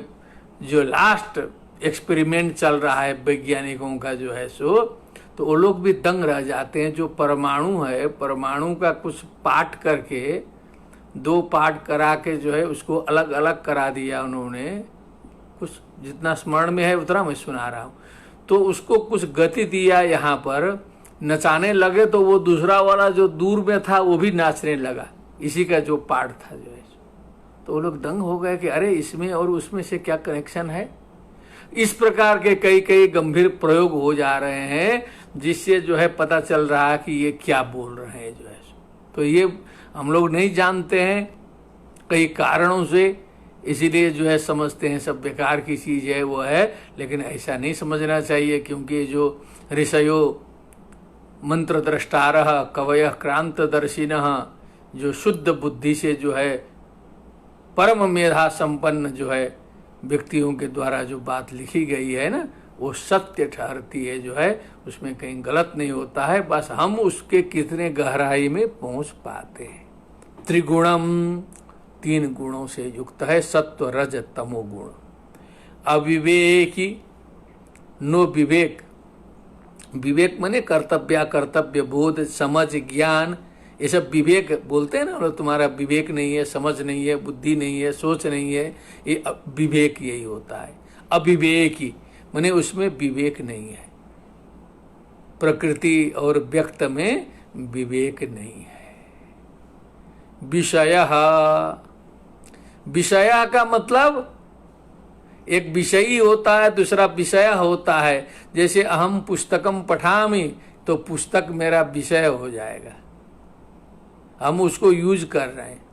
S1: जो लास्ट एक्सपेरिमेंट चल रहा है वैज्ञानिकों का जो है सो, तो वो लोग भी दंग रह जाते हैं। जो परमाणु है, परमाणु का कुछ पार्ट करके, 2 पार्ट करा के जो है उसको अलग अलग करा दिया उन्होंने। कुछ जितना स्मरण में है उतना मैं सुना रहा हूँ। तो उसको कुछ गति दिया, यहाँ पर नचाने लगे तो वो दूसरा वाला जो दूर में था वो भी नाचने लगा, इसी का जो पार्ट था जो है। तो वो लोग दंग हो गए कि अरे इसमें और उसमें से क्या कनेक्शन है। इस प्रकार के कई कई गंभीर प्रयोग हो जा रहे हैं, जिससे जो है पता चल रहा है कि ये क्या बोल रहे हैं जो है। तो ये हम लोग नहीं जानते हैं कई कारणों से, इसीलिए जो है समझते हैं सब बेकार की चीज है वो है। लेकिन ऐसा नहीं समझना चाहिए, क्योंकि जो ऋषयो मंत्र द्रष्टारः कवयः क्रांतदर्शिनः, जो शुद्ध बुद्धि से जो है परम मेधा संपन्न जो है व्यक्तियों के द्वारा जो बात लिखी गई है ना, वो सत्य ठहरती है जो है, उसमें कहीं गलत नहीं होता है। बस हम उसके कितने गहराई में पहुंच पाते हैं। त्रिगुणम, 3 गुणों से युक्त है, सत्व रज तमो गुण। अविवेकी, नो विवेक, विवेक माने कर्तव्य, कर्तव्य बोध, समझ, ज्ञान, ये सब विवेक बोलते हैं ना। तुम्हारा विवेक नहीं है, समझ नहीं है, बुद्धि नहीं है, सोच नहीं है, ये विवेक यही होता है। अविवेकी माने उसमें विवेक नहीं है, प्रकृति और व्यक्त में विवेक नहीं है। विषय, विषय का मतलब एक विषयी होता है, दूसरा विषय होता है। जैसे अहम पुस्तकम पठामि, तो पुस्तक मेरा विषय हो जाएगा, हम उसको यूज कर रहे हैं।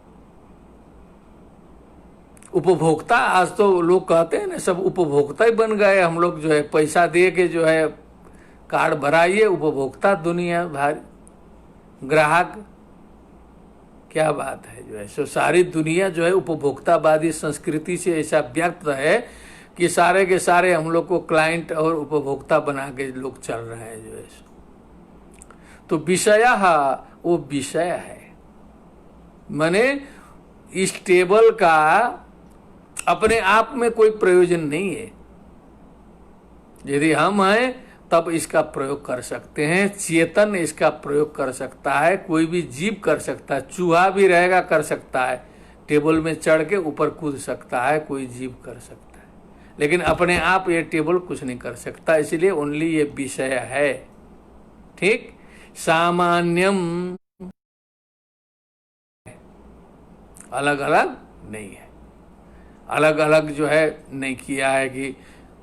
S1: उपभोक्ता, आज तो लोग कहते हैं ना सब उपभोक्ता ही बन गए हम लोग, जो है पैसा दे के जो है कार्ड भराइए, उपभोक्ता दुनिया भर, ग्राहक, क्या बात है जो है। सो सारी दुनिया जो है उपभोक्तावादी संस्कृति से ऐसा व्यक्त है कि सारे के सारे हम लोग को क्लाइंट और उपभोक्ता बना के लोग चल रहे हैं जो है। तो विषय वो विषय है, माने इस टेबल का अपने आप में कोई प्रयोजन नहीं है। यदि हम हैं तब इसका प्रयोग कर सकते हैं, चेतन इसका प्रयोग कर सकता है, कोई भी जीव कर सकता है, चूहा भी रहेगा कर सकता है, टेबल में चढ़ के ऊपर कूद सकता है, कोई जीव कर सकता है। लेकिन अपने आप ये टेबल कुछ नहीं कर सकता, इसलिए ओनली ये विषय है। ठीक, सामान्यम अलग अलग नहीं है। अलग अलग जो है नहीं किया है कि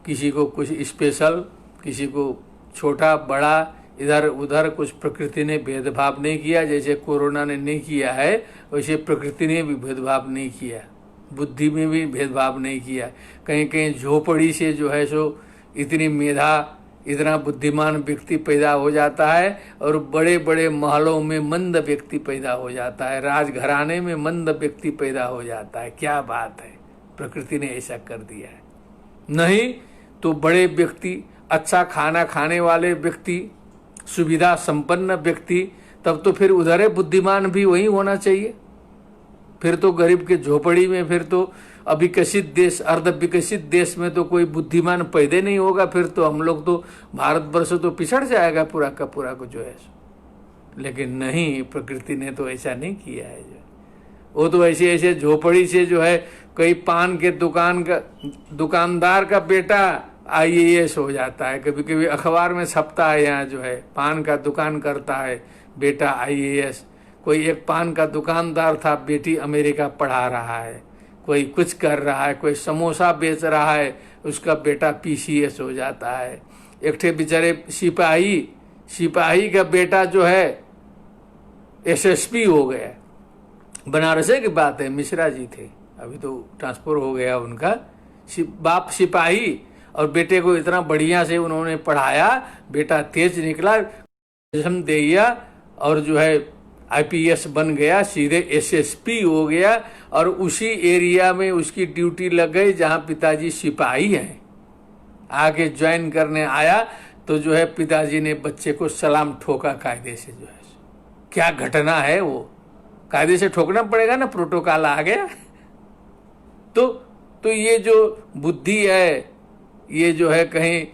S1: किसी को कुछ स्पेशल, किसी को छोटा बड़ा, इधर उधर कुछ प्रकृति ने भेदभाव नहीं किया। जैसे कोरोना ने नहीं किया है वैसे प्रकृति ने भी भेदभाव नहीं किया, बुद्धि में भी भेदभाव नहीं किया। कहीं कहीं झोपड़ी से जो है सो इतनी मेधा, इतना बुद्धिमान व्यक्ति पैदा हो जाता है और बड़े बड़े महलों में मंद व्यक्ति पैदा हो जाता है, राजघराने में मंद व्यक्ति पैदा हो जाता है। क्या बात है, प्रकृति ने ऐसा कर दिया है। नहीं तो बड़े व्यक्ति, अच्छा खाना खाने वाले व्यक्ति, सुविधा संपन्न व्यक्ति, तब तो फिर उधर बुद्धिमान भी वही होना चाहिए। फिर तो गरीब के झोपड़ी में, फिर तो अविकसित देश, अर्ध विकसित देश में तो कोई बुद्धिमान पैदा नहीं होगा। फिर तो हम लोग तो, भारतवर्ष तो पिछड़ जाएगा पूरा का पूरा को जो है। लेकिन नहीं, प्रकृति ने तो ऐसा नहीं किया है। जो वो तो ऐसे ऐसे झोपड़ी से जो है, कई पान के दुकानदार का बेटा IAS हो जाता है। कभी कभी अखबार में छपता है, यहाँ जो है पान का दुकान करता है बेटा IAS। कोई एक पान का दुकानदार था, बेटी अमेरिका पढ़ा रहा है। कोई कुछ कर रहा है, कोई समोसा बेच रहा है, उसका बेटा PCS हो जाता है। एक ठे बेचारे सिपाही का बेटा जो है SSP हो गया। बनारस की बात है, मिश्रा जी थे, अभी तो ट्रांसफर हो गया उनका। बाप सिपाही और बेटे को इतना बढ़िया से उन्होंने पढ़ाया, बेटा तेज निकला, जन्म दे दिया और जो है IPS बन गया, सीधे SSP हो गया। और उसी एरिया में उसकी ड्यूटी लग गई जहां पिताजी सिपाही हैं। आगे ज्वाइन करने आया तो जो है पिताजी ने बच्चे को सलाम ठोका कायदे से। जो है क्या घटना है, वो कायदे से ठोकना पड़ेगा ना, प्रोटोकॉल आ गया। तो ये जो बुद्धि है, ये जो है कहीं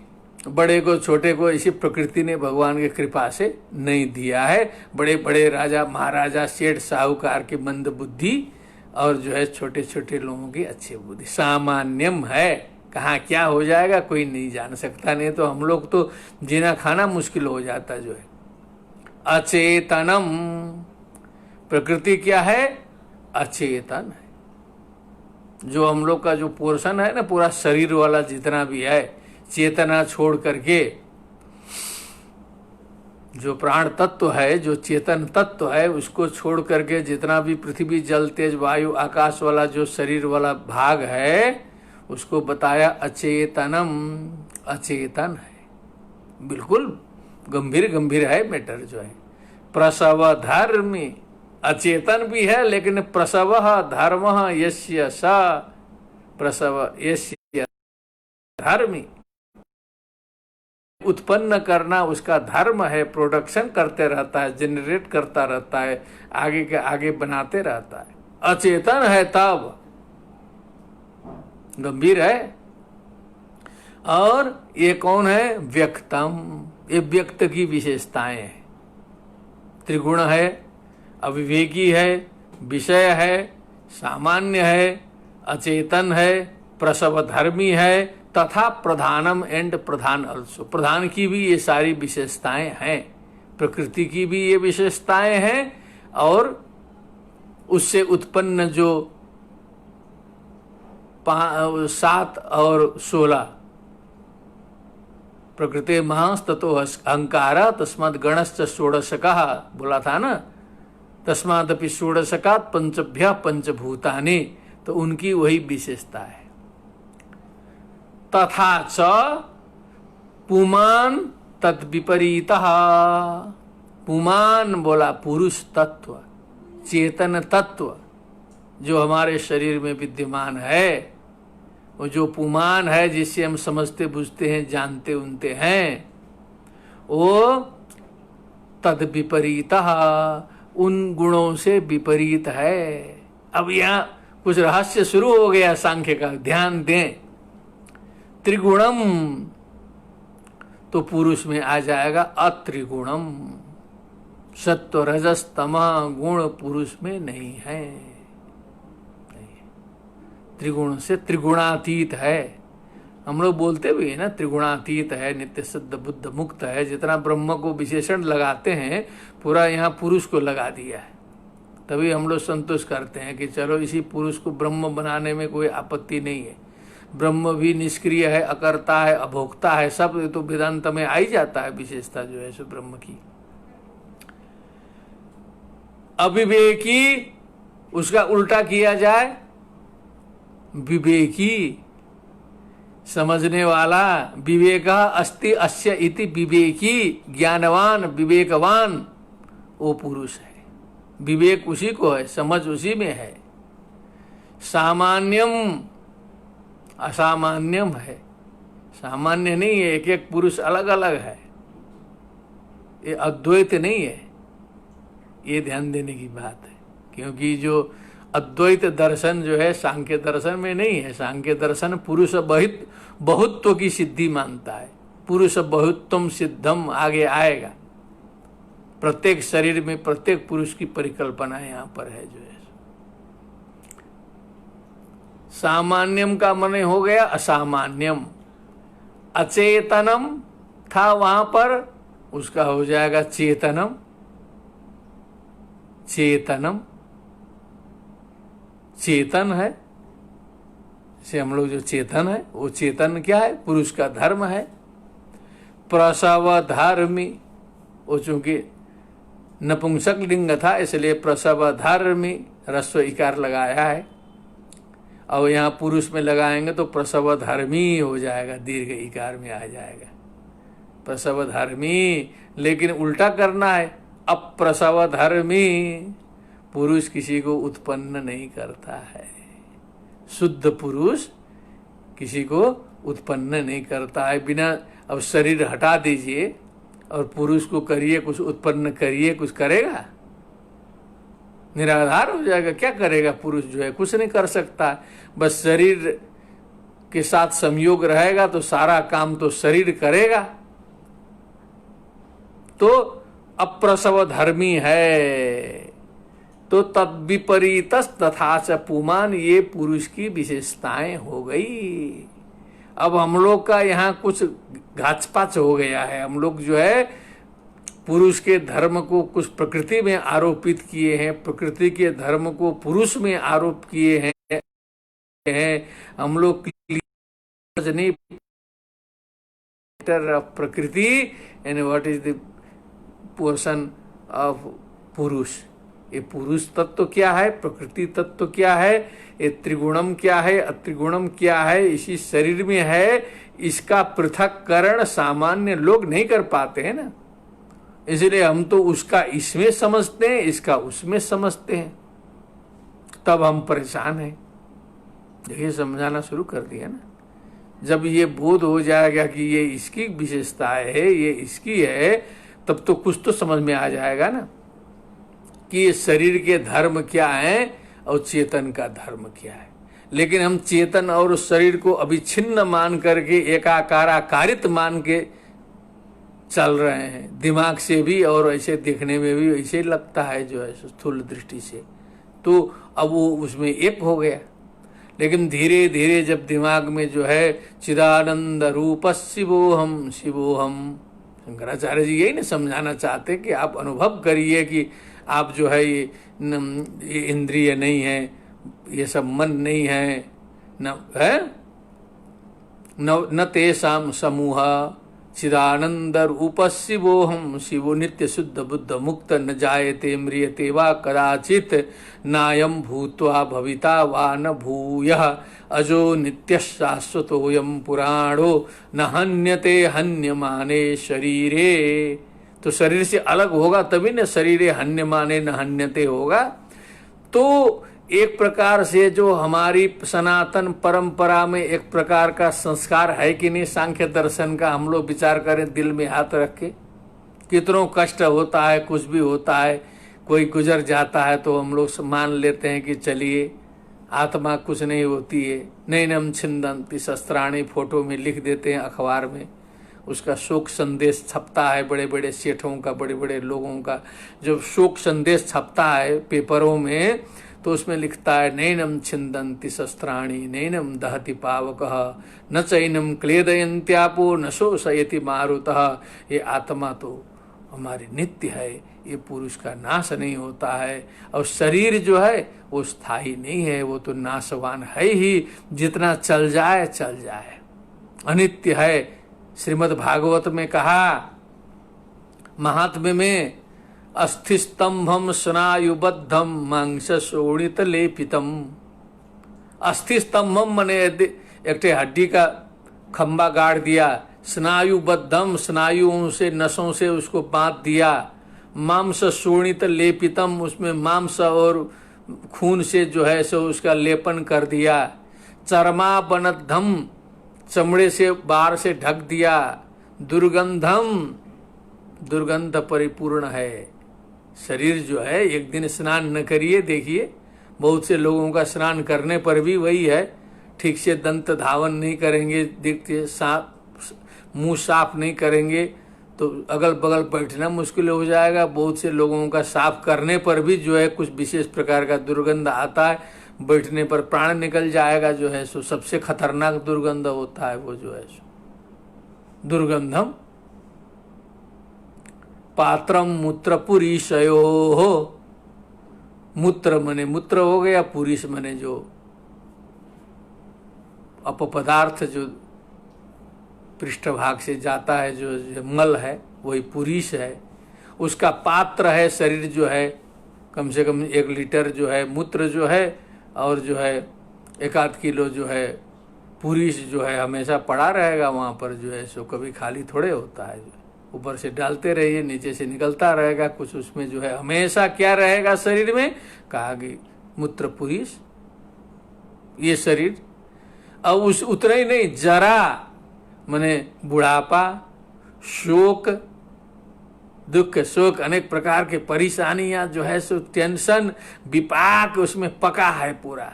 S1: बड़े को छोटे को इसी प्रकृति ने भगवान की कृपा से नहीं दिया है। बड़े बड़े राजा महाराजा सेठ साहूकार की मंद बुद्धि और जो है छोटे छोटे लोगों की अच्छी बुद्धि। सामान्यम है, कहाँ क्या हो जाएगा कोई नहीं जान सकता। नहीं तो हम लोग तो जीना खाना मुश्किल हो जाता। जो है अचेतनम, प्रकृति क्या है, अचेतन है। जो हम लोग का जो पोर्शन है ना, पूरा शरीर वाला जितना भी है, चेतना छोड़ करके जो प्राण तत्व है, जो चेतन तत्व है, उसको छोड़ करके जितना भी पृथ्वी जल तेज वायु आकाश वाला जो शरीर वाला भाग है, उसको बताया अचेतनम, अचेतन है। बिल्कुल गंभीर है मैटर जो है। प्रसव धर्मी, अचेतन भी है लेकिन प्रसव धर्म यस्य सा, प्रसव यस्य धर्मी, उत्पन्न करना उसका धर्म है। प्रोडक्शन करते रहता है, जनरेट करता रहता है, आगे के आगे बनाते रहता है। अचेतन है तब गंभीर है। और ये कौन है, व्यक्तम, ये व्यक्त की विशेषताएं हैं। त्रिगुण है, अविवेकी है, विषय है, सामान्य है, अचेतन है, प्रसव धर्मी है, तथा प्रधानम एंड प्रधान अल्सो। प्रधान की भी ये सारी विशेषताएं हैं, प्रकृति की भी ये विशेषताएं हैं। और उससे उत्पन्न जो 7 और 16 प्रकृति महांस ततो अहंकार तस्मात् गणश्च षोडशकः बोला था ना, तस्मादपि षोडशकात् पंचभ्यः पंचभूतानि, तो उनकी वही विशेषता है। तथा च पुमान तद विपरीतः, पुमान बोला पुरुष तत्व, चेतन तत्व जो हमारे शरीर में विद्यमान है, वो जो पुमान है जिससे हम समझते बुझते हैं, जानते उनते हैं, वो तद विपरीतः, उन गुणों से विपरीत है। अब यहाँ कुछ रहस्य शुरू हो गया सांख्य का, ध्यान दें। त्रिगुणम तो पुरुष में आ जाएगा अत्रिगुणम, सत्व रजस तमः गुण पुरुष में नहीं है। त्रिगुण से त्रिगुणातीत है। हम लोग बोलते भी है ना, त्रिगुणातीत है, नित्य सिद्ध बुद्ध मुक्त है। जितना ब्रह्म को विशेषण लगाते हैं, पूरा यहाँ पुरुष को लगा दिया है। तभी हम लोग संतोष करते हैं कि चलो इसी पुरुष को ब्रह्म बनाने में कोई आपत्ति नहीं है। ब्रह्म भी निष्क्रिय है, अकर्ता है, अभोक्ता है, सब तो वेदांत में आ ही जाता है विशेषता जो है सो ब्रह्म की। अविवेकी उसका उल्टा किया जाए विवेकी, समझने वाला। विवेक अस्ति अस्य इति विवेकी, ज्ञानवान विवेकवान वो पुरुष है। विवेक उसी को है, समझ उसी में है। सामान्यम असामान्यम है, सामान्य नहीं है, एक एक पुरुष अलग अलग है, ये अद्वैत नहीं है। ये ध्यान देने की बात है, क्योंकि जो अद्वैत दर्शन जो है सांख्य दर्शन में नहीं है। सांख्य दर्शन पुरुष बहुत्व की सिद्धि मानता है। पुरुष बहुत्वम सिद्धम आगे आएगा। प्रत्येक शरीर में प्रत्येक पुरुष की परिकल्पना यहाँ पर है जो है। सामान्यम का मन हो गया असामान्यम। अचेतनम था वहां पर, उसका हो जाएगा चेतनम। चेतनम चेतन है, से हम लोग जो चेतन है वो चेतन क्या है? पुरुष का धर्म है। प्रसव धर्मी, वो चूंकि नपुंसक लिंग था इसलिए प्रसव धर्मी ह्रस्व इकार लगाया है, और यहाँ पुरुष में लगाएंगे तो प्रसव धर्मी हो जाएगा, दीर्घ इकार में आ जाएगा प्रसव धर्मी। लेकिन उल्टा करना है, अप्रसव धर्मी। पुरुष किसी को उत्पन्न नहीं करता है, शुद्ध पुरुष किसी को उत्पन्न नहीं करता है। बिना, अब शरीर हटा दीजिए और पुरुष को करिए, कुछ उत्पन्न करिए, कुछ करेगा? निराधार हो जाएगा। क्या करेगा पुरुष जो है? कुछ नहीं कर सकता। बस शरीर के साथ संयोग रहेगा तो सारा काम तो शरीर करेगा। तो अप्रसव धर्मी है। तो तद विपरीत तथा च पुमान, ये पुरुष की विशेषताएं हो गई। अब हम लोग का यहाँ कुछ घाचपाच हो गया है। हम लोग जो है पुरुष के धर्म को कुछ प्रकृति में आरोपित किए हैं, प्रकृति के धर्म को पुरुष में आरोप किए हैं। हम लोग नहीं प्रकृति and what is the portion of पुरुष। ये पुरुष तत्व क्या है, प्रकृति तत्व क्या है, ये त्रिगुणम क्या है, अत्रिगुणम क्या है, इसी शरीर में है। इसका पृथक्करण सामान्य लोग नहीं कर पाते हैं ना, इसलिए हम तो उसका इसमें समझते हैं, इसका उसमें समझते हैं, तब हम परेशान हैं। देखिए समझाना शुरू कर दिया ना। जब ये बोध हो जाएगा कि ये इसकी विशेषता है, ये इसकी है, तब तो कुछ तो समझ में आ जाएगा ना कि ये शरीर के धर्म क्या है और चेतन का धर्म क्या है। लेकिन हम चेतन और शरीर को अभिच्छिन्न मान करके एकाकाराकारित मान के चल रहे हैं, दिमाग से भी और ऐसे देखने में भी ऐसे लगता है जो है स्थूल दृष्टि से। तो अब वो उसमें एक हो गया। लेकिन धीरे धीरे जब दिमाग में जो है चिदानंद रूप शिवोहम शिवोहम, शंकराचार्य जी यही ना समझाना चाहते कि आप अनुभव करिए कि आप जो है ये इंद्रिय नहीं है, ये सब मन नहीं है, न तेषाम समूह चिदानंद रूप शिवोहम शिवो नित्य शुद्ध बुद्ध मुक्त न जायते म्रियते वा कदाचित नायम भूत्वा भविता वा न भूयः अजो नित्य शाश्वतोयम पुराणो न हन्यते हन्यमाने शरीरे। तो शरीर से अलग होगा तभी न शरीरे हन्यमाने न हन्यते होगा। तो एक प्रकार से जो हमारी सनातन परंपरा में एक प्रकार का संस्कार है कि नहीं, सांख्य दर्शन का, हम लोग विचार करें दिल में हाथ रख के। कितनों कष्ट होता है, कुछ भी होता है, कोई गुजर जाता है तो हम लोग मान लेते हैं कि चलिए आत्मा कुछ नहीं होती है। नैनम छिंदंती शस्त्राणी फोटो में लिख देते हैं अखबार में, उसका शोक संदेश छपता है। बड़े बड़े सेठों का, बड़े बड़े लोगों का जब शोक संदेश छपता है पेपरों में तो उसमें लिखता है नैनम छिंदंती शस्त्राणी नैनम दहति पावकः न चैनम क्लेदयन्त्यापो न शोषयति मारुतः। ये आत्मा तो हमारी नित्य है, ये पुरुष का नाश नहीं होता है। और शरीर जो है वो स्थायी नहीं है, वो तो नाशवान है ही, जितना चल जाए चल जाए, अनित्य है। श्रीमद् भागवत में कहा, महात्म्य में, अस्थिस्तंभम स्नायुबद्धम मांस शोणित लेपितम। अस्थिस्तंभम मने एक हड्डी का खंबा गाड़ दिया, स्नायुबद्धम स्नायुओं से नसों से उसको बांध दिया, मांस शोणित लेपितम उसमें मांस और खून से जो है सो उसका लेपन कर दिया, चर्माबनद्धम चमड़े से बाहर से ढक दिया, दुर्गंधम दुर्गंध परिपूर्ण है। शरीर जो है, एक दिन स्नान न करिए, देखिए बहुत से लोगों का स्नान करने पर भी वही है, ठीक से दंत धावन नहीं करेंगे, देखते साफ मुंह साफ नहीं करेंगे तो अगल बगल बैठना मुश्किल हो जाएगा। बहुत से लोगों का साफ करने पर भी जो है कुछ विशेष प्रकार का दुर्गंध आता है, बैठने पर प्राण निकल जाएगा जो है सो। सबसे खतरनाक दुर्गंध होता है वो जो है सो दुर्गंधम पात्रम मूत्र पुरीशयो हो। मूत्र मने मूत्र हो गया, पुरीश मने जो अपपदार्थ जो पृष्ठभाग से जाता है, जो मल है वही पुरीश है। उसका पात्र है शरीर जो है, कम से कम 1 लीटर जो है मूत्र जो है, और जो है 1-8 किलो जो है पुरीश जो है हमेशा पड़ा रहेगा वहाँ पर जो है सो, कभी खाली थोड़े होता है। ऊपर से डालते रहिए, नीचे से निकलता रहेगा कुछ, उसमें जो है हमेशा क्या रहेगा शरीर में, कहा कि मूत्र पुरीश ये शरीर। अब उस उतना ही नहीं, जरा माने बुढ़ापा, शोक, दुख, शोक, अनेक प्रकार के परेशानियां जो है सो, टेंशन, विपाक उसमें पका है, पूरा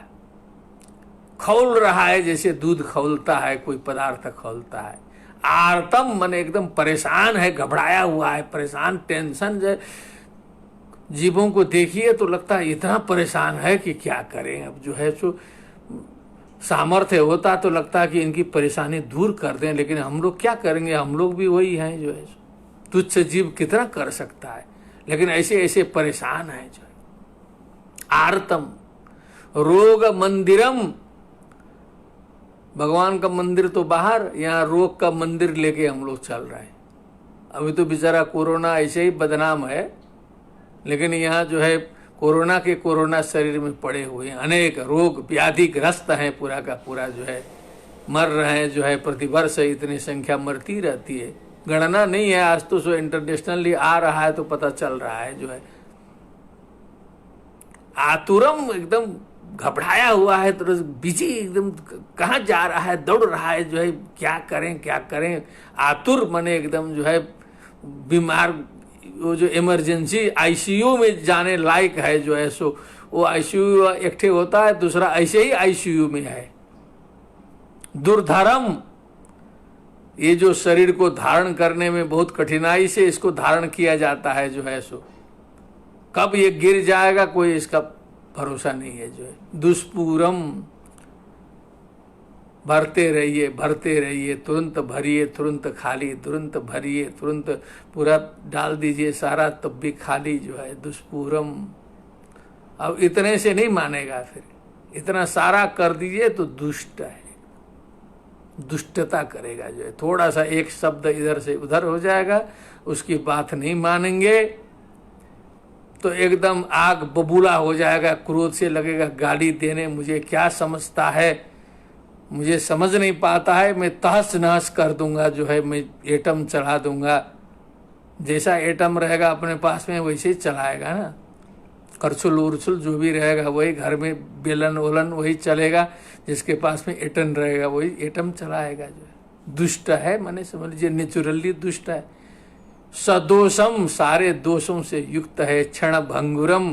S1: खौल रहा है, जैसे दूध खौलता है, कोई पदार्थ खौलता है। आर्तम माने एकदम परेशान है, घबराया हुआ है, परेशान, टेंशन। जो जीवों को देखिए तो लगता है इतना परेशान है कि क्या करें। अब जो है सो सामर्थ्य होता तो लगता है कि इनकी परेशानी दूर कर दें, लेकिन हम लोग क्या करेंगे, हम लोग भी वही हैं जो है। तुच्छ जीव कितना कर सकता है, लेकिन ऐसे ऐसे परेशान है जो है। आर्तम रोग मंदिरम, भगवान का मंदिर तो बाहर, यहाँ रोग का मंदिर लेके हम लोग चल रहे हैं। अभी तो बेचारा कोरोना ऐसे ही बदनाम है, लेकिन यहाँ जो है कोरोना शरीर में पड़े हुए हैं, अनेक रोग व्याधि ग्रस्त हैं, पूरा का पूरा जो है मर रहे हैं जो है। प्रतिवर्ष इतनी संख्या मरती रहती है, गणना नहीं है। आज तो सो इंटरनेशनली आ रहा है तो पता चल रहा है जो है। आतुरम एकदम घबराया हुआ है, तो बिजी एकदम, कहाँ जा रहा है, दौड़ रहा है जो है, क्या करें क्या करें। आतुर माने एकदम जो है बीमार, वो जो इमरजेंसी आईसीयू में जाने लायक है जो है सो, वो आईसीयू एक ठे होता है, दूसरा ऐसे ही आईसीयू में है। दुर्धर्म, ये जो शरीर को धारण करने में बहुत कठिनाई से इसको धारण किया जाता है जो है सो, कब ये गिर जाएगा कोई इसका भरोसा नहीं है जो है। दुष्पूरम, भरते रहिए, तुरंत भरिए तुरंत खाली, तुरंत भरिए तुरंत पूरा डाल दीजिए सारा, तब भी खाली जो है। दुष्पूरम, अब इतने से नहीं मानेगा, फिर इतना सारा कर दीजिए तो दुष्ट है, दुष्टता करेगा जो है। थोड़ा सा एक शब्द इधर से उधर हो जाएगा, उसकी बात नहीं मानेंगे तो एकदम आग बबूला हो जाएगा, क्रोध से लगेगा गाली देने। मुझे क्या समझता है, मुझे समझ नहीं पाता है, मैं तहस नहस कर दूंगा जो है, मैं एटम चढ़ा दूंगा। जैसा एटम रहेगा अपने पास में वैसे ही चलाएगा ना, करछुल उर्छुल जो भी रहेगा वही, घर में बेलन वोलन वही चलेगा, जिसके पास में एटम रहेगा वही एटम चलाएगा जो है। दुष्ट है माने समझ लीजिए नेचुरली दुष्ट है। सदोषम, सारे दोषों से युक्त है। क्षण भंगुरम,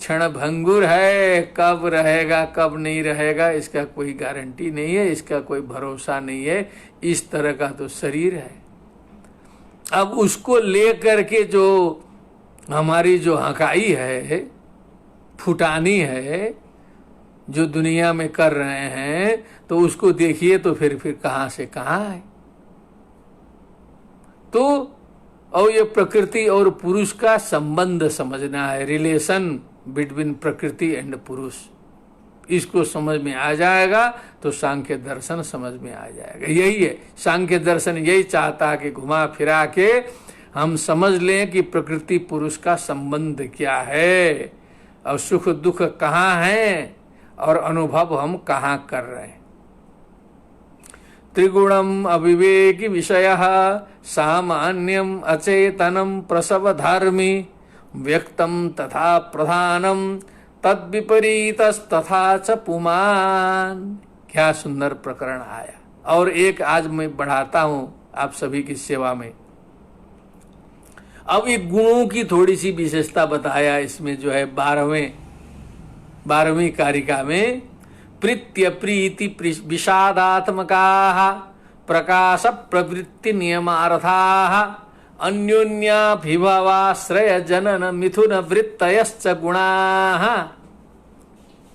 S1: क्षण भंगुर है, कब रहेगा कब नहीं रहेगा इसका कोई गारंटी नहीं है, इसका कोई भरोसा नहीं है। इस तरह का तो शरीर है। अब उसको लेकर के जो हमारी जो हकाई है, फुटानी है, जो दुनिया में कर रहे हैं, तो उसको देखिए तो फिर कहां से कहां है। तो और ये प्रकृति और पुरुष का संबंध समझना है, रिलेशन बिटवीन प्रकृति एंड पुरुष। इसको समझ में आ जाएगा तो सांख्य दर्शन समझ में आ जाएगा। यही है सांख्य दर्शन, यही चाहता है कि घुमा फिरा के हम समझ लें कि प्रकृति पुरुष का संबंध क्या है और सुख दुख कहाँ है और अनुभव हम कहाँ कर रहे हैं। त्रिगुणम अविवेकी विषयः सामान्यम अचेतनम प्रसव धार्मी व्यक्तम तथा प्रधानम तद विपरीतस्तथा च पुमान। क्या सुंदर प्रकरण आया। और एक आज मैं बढ़ाता हूं आप सभी की सेवा में। अब एक गुणों की थोड़ी सी विशेषता बताया इसमें जो है 12वीं कारिका में। प्रीत्य प्रीति विषादात्मकाः प्रकाश प्रवृत्ति नियमार्थाः अन्योन्याभिभवाश्रय जनन मिथुन वृत्तयश्च गुणाः।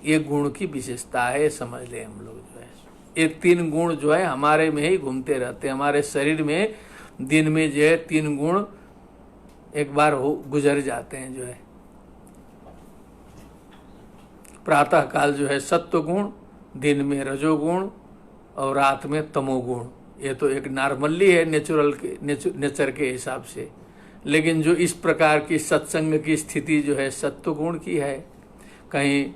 S1: ये गुण की विशेषता है, समझ ले हम लोग जो है। ये 3 गुण जो है हमारे में ही घूमते रहते हैं। हमारे शरीर में दिन में जो है 3 गुण एक बार गुजर जाते हैं जो है। प्रातः काल जो है सत्व गुण, दिन में रजोगुण और रात में तमोगुण। ये तो एक नॉर्मली है नेचर के हिसाब से। लेकिन जो इस प्रकार की सत्संग की स्थिति जो है सत्व गुण की है, कहीं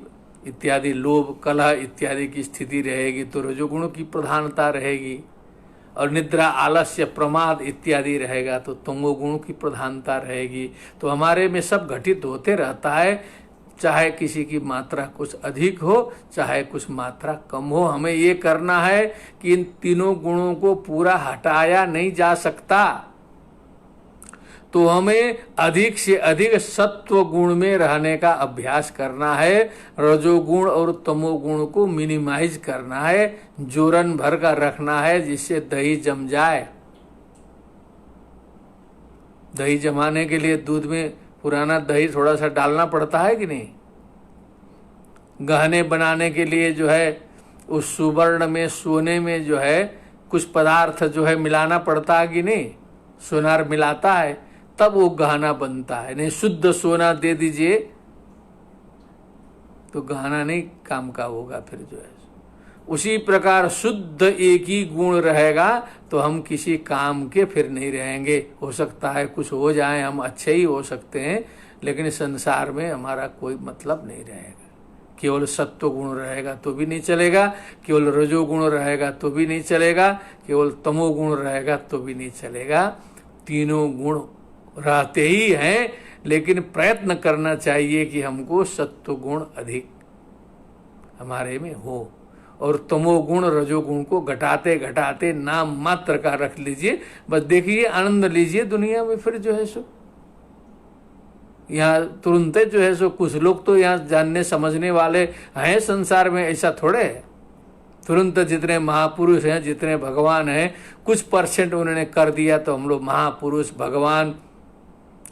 S1: इत्यादि लोभ कलह इत्यादि की स्थिति रहेगी तो रजोगुण की प्रधानता रहेगी, और निद्रा आलस्य प्रमाद इत्यादि रहेगा तो तमोगुण की प्रधानता रहेगी। तो हमारे में सब घटित होते रहता है, चाहे किसी की मात्रा कुछ अधिक हो चाहे कुछ मात्रा कम हो। हमें ये करना है कि इन तीनों गुणों को पूरा हटाया नहीं जा सकता, तो हमें अधिक से अधिक सत्व गुण में रहने का अभ्यास करना है। रजोगुण और तमोगुण को मिनिमाइज करना है, जोरन भर का रखना है जिससे दही जम जाए। दही जमाने के लिए दूध में पुराना दही थोड़ा सा डालना पड़ता है कि नहीं। गहने बनाने के लिए जो है उस सुवर्ण में सोने में जो है कुछ पदार्थ जो है मिलाना पड़ता है कि नहीं। सोनार मिलाता है तब वो गहना बनता है, नहीं शुद्ध सोना दे दीजिए तो गहना नहीं काम का होगा फिर जो है। उसी प्रकार शुद्ध एक ही गुण रहेगा तो हम किसी काम के फिर नहीं रहेंगे। हो सकता है कुछ हो जाए, हम अच्छे ही हो सकते हैं, लेकिन संसार में हमारा कोई मतलब नहीं रहेगा। केवल सत्व गुण रहेगा तो भी नहीं चलेगा, केवल रजोगुण रहेगा तो भी नहीं चलेगा, केवल तमोगुण रहेगा तो भी नहीं चलेगा। तीनों गुण रहते ही हैं, लेकिन प्रयत्न करना चाहिए कि हमको सत्व गुण अधिक हमारे में हो, और तमोगुण रजोगुण को घटाते घटाते नाम मात्र का रख लीजिए। बस देखिए, आनंद लीजिए दुनिया में। फिर जो है सो यहाँ तुरंत जो है सो कुछ लोग तो यहाँ जानने समझने वाले हैं संसार में, ऐसा थोड़े है। तुरंत जितने महापुरुष हैं, जितने भगवान हैं, कुछ % उन्होंने कर दिया तो हम लोग महापुरुष भगवान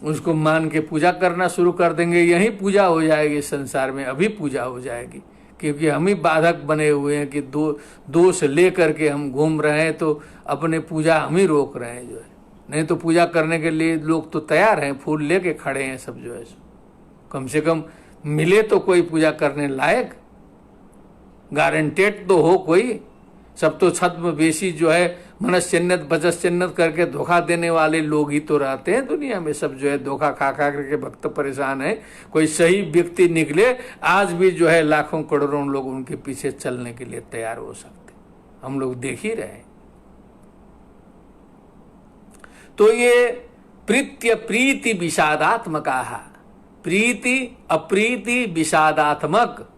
S1: उसको मान के पूजा करना शुरू कर देंगे। यही पूजा हो जाएगी संसार में, अभी पूजा हो जाएगी, क्योंकि हम ही बाधक बने हुए हैं कि दोष लेकर के हम घूम रहे हैं, तो अपने पूजा हम ही रोक रहे हैं जो है। नहीं तो पूजा करने के लिए लोग तो तैयार हैं, फूल लेके खड़े हैं सब जो है। कम से कम मिले तो कोई पूजा करने लायक, गारंटेड तो हो कोई। सब तो छद्म बेसी जो है मनश्चन्नत बचश्चन्नत करके धोखा देने वाले लोग ही तो रहते हैं दुनिया में। सब जो है धोखा खा खा करके भक्त परेशान है। कोई सही व्यक्ति निकले आज भी जो है लाखों करोड़ों लोग उनके पीछे चलने के लिए तैयार हो सकते, हम लोग देख ही रहे। तो ये प्रीत्य प्रीति विषादात्मका, प्रीति अप्रीति विषादात्मक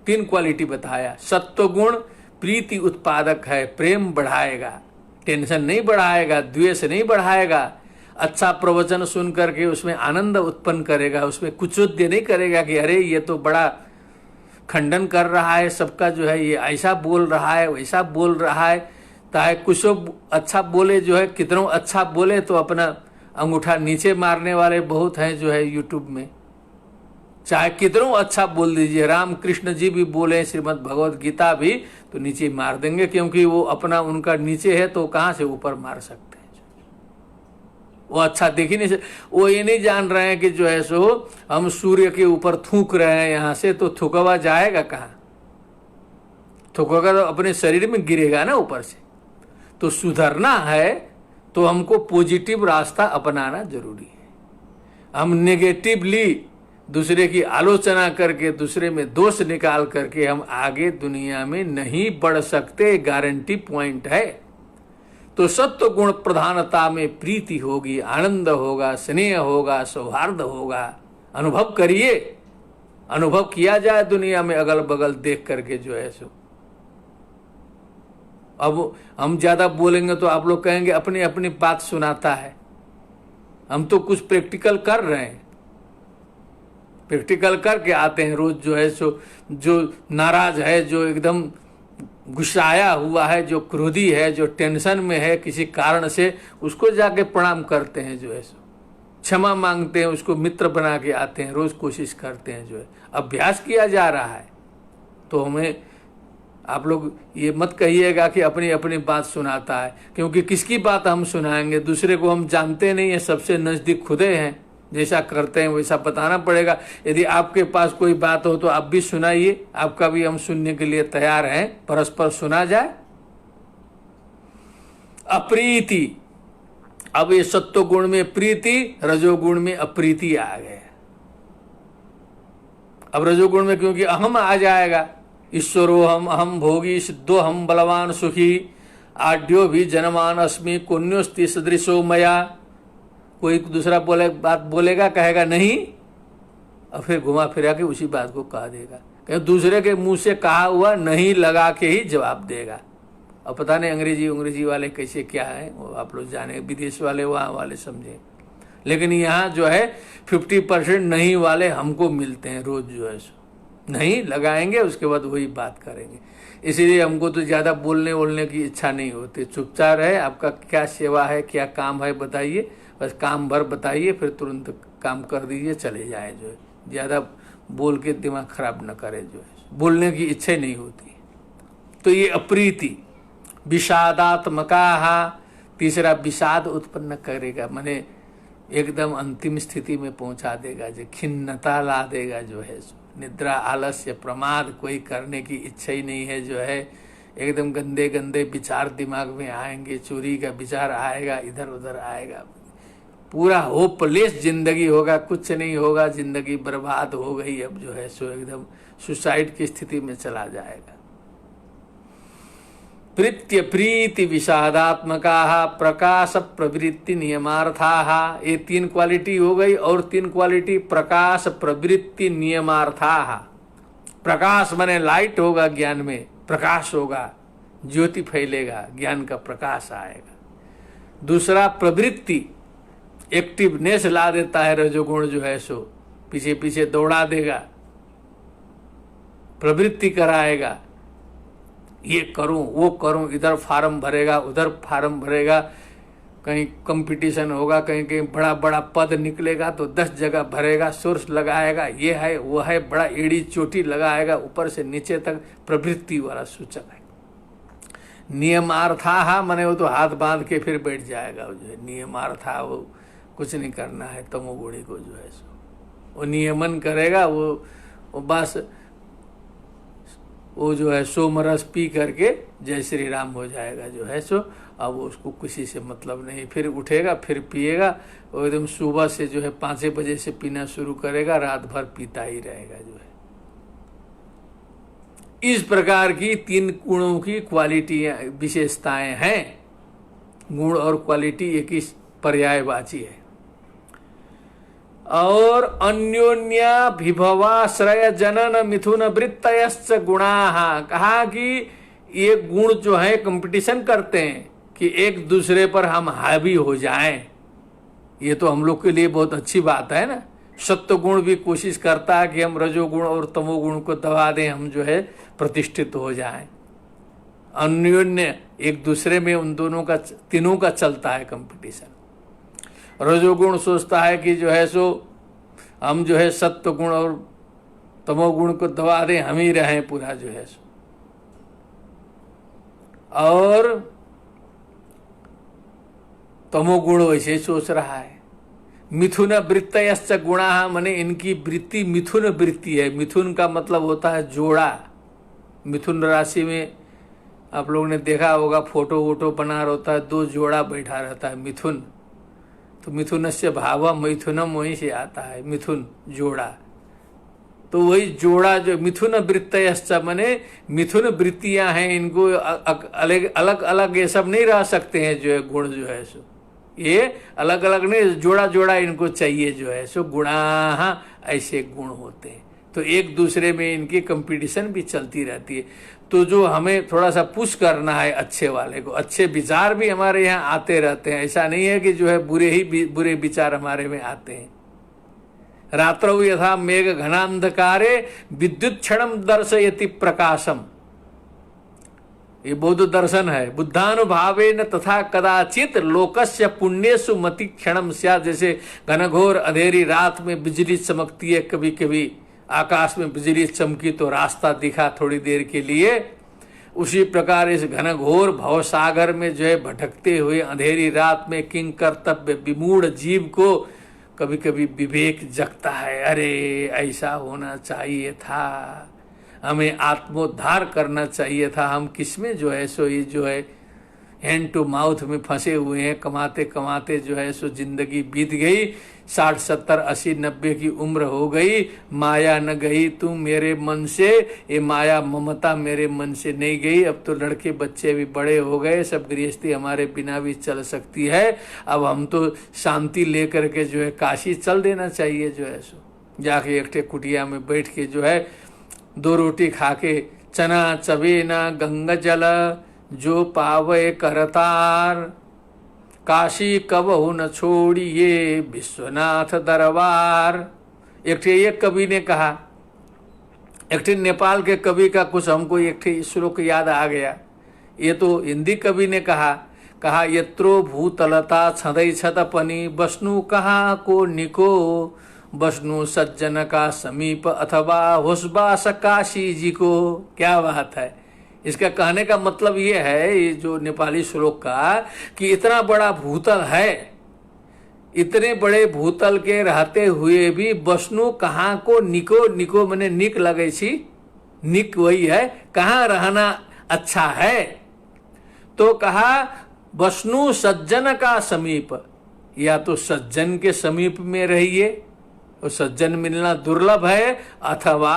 S1: 3 क्वालिटी बताया। सत्व गुण प्रीति उत्पादक है, प्रेम बढ़ाएगा, टेंशन नहीं बढ़ाएगा, द्वेष नहीं बढ़ाएगा। अच्छा प्रवचन सुन करके उसमें आनंद उत्पन्न करेगा, उसमें कुचोद्य नहीं करेगा कि अरे ये तो बड़ा खंडन कर रहा है सबका जो है, ये ऐसा बोल रहा है वैसा बोल रहा है। ताकि कुछ अच्छा बोले जो है, कितनों अच्छा बोले तो अपना अंगूठा नीचे मारने वाले बहुत हैं जो है यूट्यूब में। चाहे कितनों अच्छा बोल दीजिए, राम कृष्ण जी भी बोले, श्रीमद् भगवद गीता भी, तो नीचे मार देंगे, क्योंकि वो अपना उनका नीचे है तो कहाँ से ऊपर मार सकते हैं। वो अच्छा देख ही नहीं सकते। वो ये नहीं जान रहे हैं कि जो है सो हम सूर्य के ऊपर थूक रहे हैं यहां से, तो थूकवा जाएगा कहाँ? थूकेगा तो अपने शरीर में गिरेगा ना ऊपर से। तो सुधरना है तो हमको पॉजिटिव रास्ता अपनाना जरूरी है। हम नेगेटिवली दूसरे की आलोचना करके, दूसरे में दोष निकाल करके हम आगे दुनिया में नहीं बढ़ सकते, गारंटी पॉइंट है। तो सत्व गुण प्रधानता में प्रीति होगी, आनंद होगा, स्नेह होगा, सौहार्द होगा। अनुभव करिए, अनुभव किया जाए दुनिया में अगल बगल देख करके जो है सो। अब हम ज्यादा बोलेंगे तो आप लोग कहेंगे अपनी अपनी बात सुनाता है। हम तो कुछ प्रैक्टिकल कर रहे हैं, प्रैक्टिकल करके आते हैं रोज जो है सो। जो नाराज है, जो एकदम गुस्साया हुआ है, जो क्रोधी है, जो टेंशन में है किसी कारण से, उसको जाके प्रणाम करते हैं जो है सो, क्षमा मांगते हैं, उसको मित्र बना के आते हैं, रोज कोशिश करते हैं जो है। अभ्यास किया जा रहा है। तो हमें आप लोग ये मत कहिएगा कि अपनी अपनी बात सुनाता है, क्योंकि किसकी बात हम सुनाएंगे? दूसरे को हम जानते नहीं है, सबसे नजदीक खुदे हैं। जैसा करते हैं वैसा बताना पड़ेगा। यदि आपके पास कोई बात हो तो आप भी सुनाइए, आपका भी हम सुनने के लिए तैयार हैं। परस्पर सुना जाए। अप्रीति, अब ये सत्व गुण में प्रीति, रजोगुण में अप्रीति आ गए। अब रजोगुण में क्योंकि अहम आ जाएगा, ईश्वरो हम, अहम भोगी, सिद्धो हम, बलवान सुखी, आड्यो भी जनमान अस्मि, कुन्योस्ति सदृशो मया। कोई दूसरा बात बोलेगा, कहेगा नहीं, और फिर घुमा फिरा के उसी बात को कह देगा। कहीं दूसरे के मुंह से कहा हुआ नहीं लगा के ही जवाब देगा। और पता नहीं अंग्रेजी वाले कैसे क्या है, वो आप लोग जाने, विदेश वाले वहाँ वाले समझे। लेकिन यहाँ जो है 50% नहीं वाले हमको मिलते हैं रोज जो है सो। नहीं लगाएंगे, उसके बाद वही बात करेंगे। इसीलिए हमको तो ज़्यादा बोलने की इच्छा नहीं होती। चुपचाप रहे, आपका क्या सेवा है, क्या काम है बताइए, बस काम भर बताइए, फिर तुरंत काम कर दीजिए, चले जाए जो है। ज़्यादा बोल के दिमाग खराब न करे जो है, बोलने की इच्छा नहीं होती। तो ये अप्रीति विषादात्मका, तीसरा विषाद उत्पन्न करेगा, माने एकदम अंतिम स्थिति में पहुंचा देगा, जो खिन्नता ला देगा जो है। निद्रा, आलस्य, प्रमाद, कोई करने की इच्छा ही नहीं है जो है। एकदम गंदे गंदे विचार दिमाग में आएंगे, चोरी का विचार आएगा, इधर उधर आएगा, पूरा होपलेस जिंदगी होगा, कुछ नहीं होगा, जिंदगी बर्बाद हो गई अब जो है सो, एकदम सुसाइड की स्थिति में चला जाएगा। प्रीत्य प्रीति विषादात्मका, प्रकाश प्रवृत्ति नियमार्था, ये 3 क्वालिटी हो गई। और 3 क्वालिटी प्रकाश प्रवृत्ति नियमार्था। प्रकाश माने लाइट होगा, ज्ञान में प्रकाश होगा, ज्योति फैलेगा, ज्ञान का प्रकाश आएगा। दूसरा प्रवृत्ति, एक्टिवनेस ला देता है रजोगुण जो है सो, पीछे पीछे दौड़ा देगा, प्रवृत्ति कराएगा, ये करूं वो करूं, इधर फार्म भरेगा, उधर फार्म भरेगा, कहीं कंपटीशन होगा, कहीं कहीं बड़ा बड़ा पद निकलेगा तो 10 जगह भरेगा, सोर्स लगाएगा, ये है वो है, बड़ा एड़ी चोटी लगाएगा, ऊपर से नीचे तक प्रवृत्ति वाला सूचक है। नियमार्था माने वो तो हाथ बांध के फिर बैठ जाएगा जो है। नियमार्था, वो कुछ नहीं करना है तमोगुणी को जो है सो, वो नियमन करेगा, वो बस वो जो है सोमरस पी करके जय श्री राम हो जाएगा जो है सो। अब उसको किसी से मतलब नहीं, फिर उठेगा, फिर पिएगा, वो एकदम सुबह से जो है 5 बजे से पीना शुरू करेगा, रात भर पीता ही रहेगा जो है। इस प्रकार की 3 गुणों की क्वालिटियां, विशेषताएं हैं। गुण और क्वालिटी एक ही पर्यायवाची है। और अन्योन्याभिभवाश्रय जनन मिथुन वृत्तयश्च गुणाः, कहा कि ये गुण जो है कंपटीशन करते हैं कि एक दूसरे पर हम हावी हो जाएं। ये तो हम लोग के लिए बहुत अच्छी बात है ना। सत्व गुण भी कोशिश करता है कि हम रजोगुण और तमोगुण को दबा दें, हम जो है प्रतिष्ठित हो जाएं। अन्योन्य एक दूसरे में उन दोनों का, तीनों का चलता है कंपटीशन। रजोगुण सोचता है कि जो है सो हम जो है सत्व गुण और तमोगुण को दबा दें, हम ही रहें पूरा जो है सो। तमोगुण वैसे सोच रहा है। मिथुन वृत्तयश्च गुणा, माने इनकी वृत्ति मिथुन वृत्ति है। मिथुन का मतलब होता है जोड़ा। मिथुन राशि में आप लोगों ने देखा होगा, फोटो वोटो बना होता है, दो जोड़ा बैठा रहता है मिथुन। तो मिथुन से भाव मैथुनम वहीं से आता है, मिथुन जोड़ा। तो वही जोड़ा जो मिथुन वृत्तयश्च, माने मिथुन वृत्तियां हैं, इनको अलग अलग ये सब नहीं रह सकते हैं जो है गुण जो है सो, ये अलग अलग नहीं, जोड़ा जोड़ा इनको चाहिए जो है सो। गुणा ऐसे गुण होते हैं, तो एक दूसरे में इनकी कंपटीशन भी चलती रहती है। तो जो हमें थोड़ा सा पुश करना है अच्छे वाले को, अच्छे विचार भी हमारे यहाँ आते रहते हैं। ऐसा नहीं है कि जो है बुरे विचार हमारे में आते हैं। रात्रौ यथा मेघ घनांधकारे विद्युत क्षणम दर्शयति प्रकाशम, ये बौद्ध दर्शन है। बुद्धानुभावेन तथा कदाचित लोकस्य पुण्येषु मति क्षणम स्यात्, जैसे घनघोर अंधेरी रात में बिजली चमकती है, कभी कभी आकाश में बिजली चमकी तो रास्ता दिखा थोड़ी देर के लिए, उसी प्रकार इस घनघोर भवसागर में जो है भटकते हुए अंधेरी रात में किंग कर्तव्य विमूढ़ जीव को कभी कभी विवेक जगता है, अरे ऐसा होना चाहिए था, हमें आत्मोद्धार करना चाहिए था। हम किसमें जो है सो ये जो है हैंड टू माउथ में फंसे हुए हैं, कमाते कमाते जो है सो जिंदगी बीत गई, 60 70 80 90 की उम्र हो गई, माया न गई तू मेरे मन से, ये माया ममता मेरे मन से नहीं गई। अब तो लड़के बच्चे भी बड़े हो गए, सब गृहस्थी हमारे बिना भी चल सकती है। अब हम तो शांति लेकर के जो है काशी चल देना चाहिए जो है सो, जाके एक कुटिया में बैठ के जो है 2 रोटी खा के, चना चबे न गंगा जल जो पावे करतार, काशी कबहु न छोड़िए विश्वनाथ दरबार। एक कवि ने कहा, एक नेपाल के कवि का कुछ हमको एक श्लोक याद आ गया। ये तो हिंदी कवि ने कहा यत्रो भूतलता छदै छतपनि बस्नु कहाँ को निको, बस्नु सज्जन का समीप अथवा होसबास काशी जी को। क्या बात है। इसका कहने का मतलब ये है, ये जो नेपाली श्लोक का, कि इतना बड़ा भूतल है, इतने बड़े भूतल के रहते हुए भी बस्नु कहाँ को निको, निको मने निक लगे छी, निक वही है, कहाँ रहना अच्छा है। तो कहा बस्नु सज्जन का समीप, या तो सज्जन के समीप में रहिए, और सज्जन मिलना दुर्लभ है, अथवा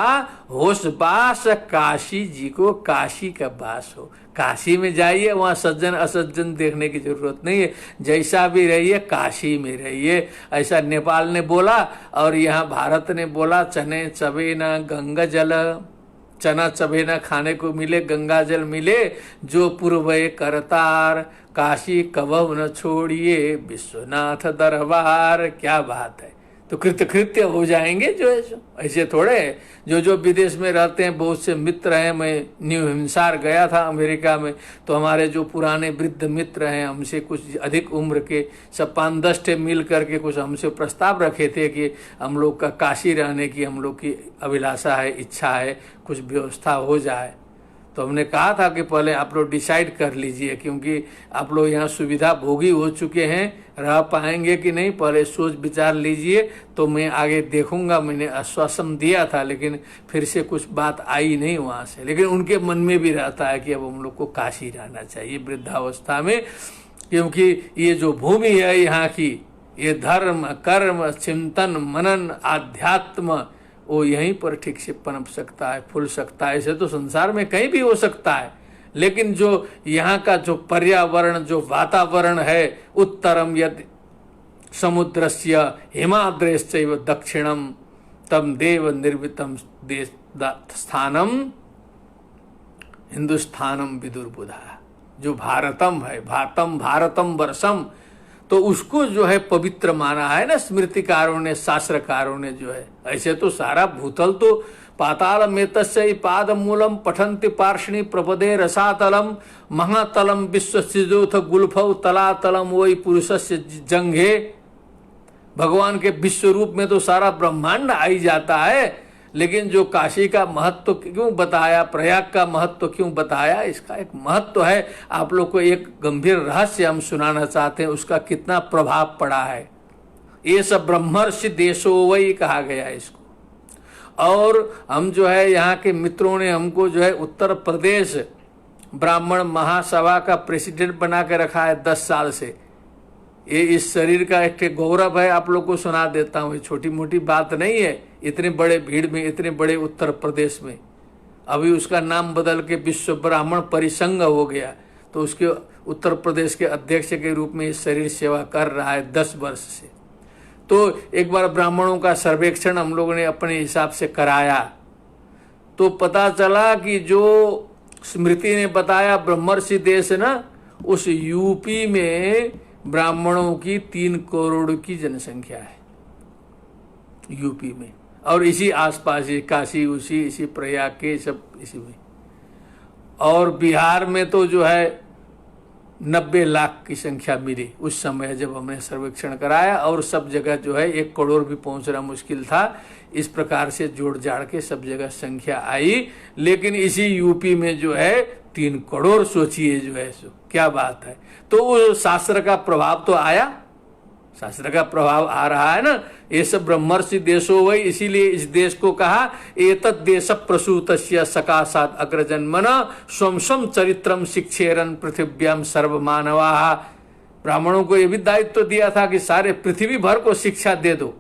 S1: होश बास काशी जी को, काशी का बास हो, काशी में जाइए, वहां सज्जन असज्जन देखने की जरूरत नहीं है, जैसा भी रहिए काशी में रहिए। ऐसा नेपाल ने बोला और यहाँ भारत ने बोला, चने चबे न गंगा जल, चना चबे न खाने को मिले, गंगा जल मिले, जो पूर्वय करतार, काशी कबहु न छोड़िए विश्वनाथ दरबार। क्या बात है। तो कृत्य हो जाएंगे जो है। ऐसे थोड़े जो विदेश में रहते हैं, बहुत से मित्र हैं। मैं न्यू हिमसार गया था अमेरिका में, तो हमारे जो पुराने वृद्ध मित्र हैं, हमसे कुछ अधिक उम्र के, सब 5-10 मिल करके कुछ हमसे प्रस्ताव रखे थे कि हम लोग का काशी रहने की हम लोग की अभिलाषा है, इच्छा है, कुछ व्यवस्था हो जाए। तो हमने कहा था कि पहले आप लोग डिसाइड कर लीजिए, क्योंकि आप लोग यहाँ सुविधा भोगी हो चुके हैं, रह पाएंगे कि नहीं, पहले सोच विचार लीजिए, तो मैं आगे देखूंगा। मैंने आश्वासन दिया था, लेकिन फिर से कुछ बात आई नहीं वहाँ से। लेकिन उनके मन में भी रहता है कि अब हम लोग को काशी रहना चाहिए वृद्धावस्था में, क्योंकि ये जो भूमि है यहाँ की, ये धर्म कर्म चिंतन मनन आध्यात्म, वो यहीं पर ठीक से पनप सकता है, फूल सकता है। ऐसे तो संसार में कहीं भी हो सकता है, लेकिन जो यहाँ का जो पर्यावरण, जो वातावरण है, उत्तरम यद समुद्रस्य हिमाद्रेश्चैव दक्षिणम तम देव निर्मितम स्थानम हिंदुस्थानम विदुर्बुधा, जो भारतम है, भारतम वर्षम, तो उसको जो है पवित्र माना है ना स्मृतिकारों ने, शास्त्रकारों ने जो है। ऐसे तो सारा भूतल तो पाताल में तस्य पाद मूलम पठंति पार्षणी प्रपदे रसातलम महातलम विश्व सिजोथ गुल्फव तलातलम वही पुरुषस्य जंघे। भगवान के विश्व रूप में तो सारा ब्रह्मांड आई जाता है। लेकिन जो काशी का महत्व क्यों बताया, प्रयाग का महत्व क्यों बताया, इसका एक महत्व है। आप लोग को एक गंभीर रहस्य हम सुनाना चाहते हैं, उसका कितना प्रभाव पड़ा है। ये सब ब्रह्मर्षि देशो वही कहा गया है इसको। और हम जो है यहाँ के मित्रों ने हमको जो है उत्तर प्रदेश ब्राह्मण महासभा का प्रेसिडेंट बना के रखा है 10 साल से। ये इस शरीर का एक गौरव है, आप लोग को सुना देता हूँ। ये छोटी मोटी बात नहीं है, इतने बड़े भीड़ में, इतने बड़े उत्तर प्रदेश में। अभी उसका नाम बदल के विश्व ब्राह्मण परिसंघ हो गया, तो उसके उत्तर प्रदेश के अध्यक्ष के रूप में इस शरीर सेवा कर रहा है 10 वर्ष से। तो एक बार ब्राह्मणों का सर्वेक्षण हम लोगों ने अपने हिसाब से कराया, तो पता चला कि जो स्मृति ने बताया ब्रह्मर्षि देश ना, उस यूपी में ब्राह्मणों की 3 करोड़ की जनसंख्या है यूपी में, और इसी आसपास ही काशी, उसी इसी प्रयाग के सब इसी में। और बिहार में तो जो है 90 लाख की संख्या मिली उस समय जब हमने सर्वेक्षण कराया, और सब जगह जो है 1 करोड़ भी पहुंचना मुश्किल था। इस प्रकार से जोड़ जाड़ के सब जगह संख्या आई, लेकिन इसी यूपी में जो है 3 करोड़, सोचिए जो है सो क्या बात है। तो वो शास्त्र का प्रभाव तो आया, शास्त्र का प्रभाव आ रहा है ना। ये सब ब्रह्मर्षि देशो वही, इसीलिए इस देश को कहा एतत् देश प्रसूतस्य सकाशात् अग्रजन्मन स्वम स्वम चरित्रम शिक्षेरन पृथिव्याम सर्वमानवा। ब्राह्मणों को ये भी दायित्व दिया था कि सारे पृथ्वी भर को शिक्षा दे दो,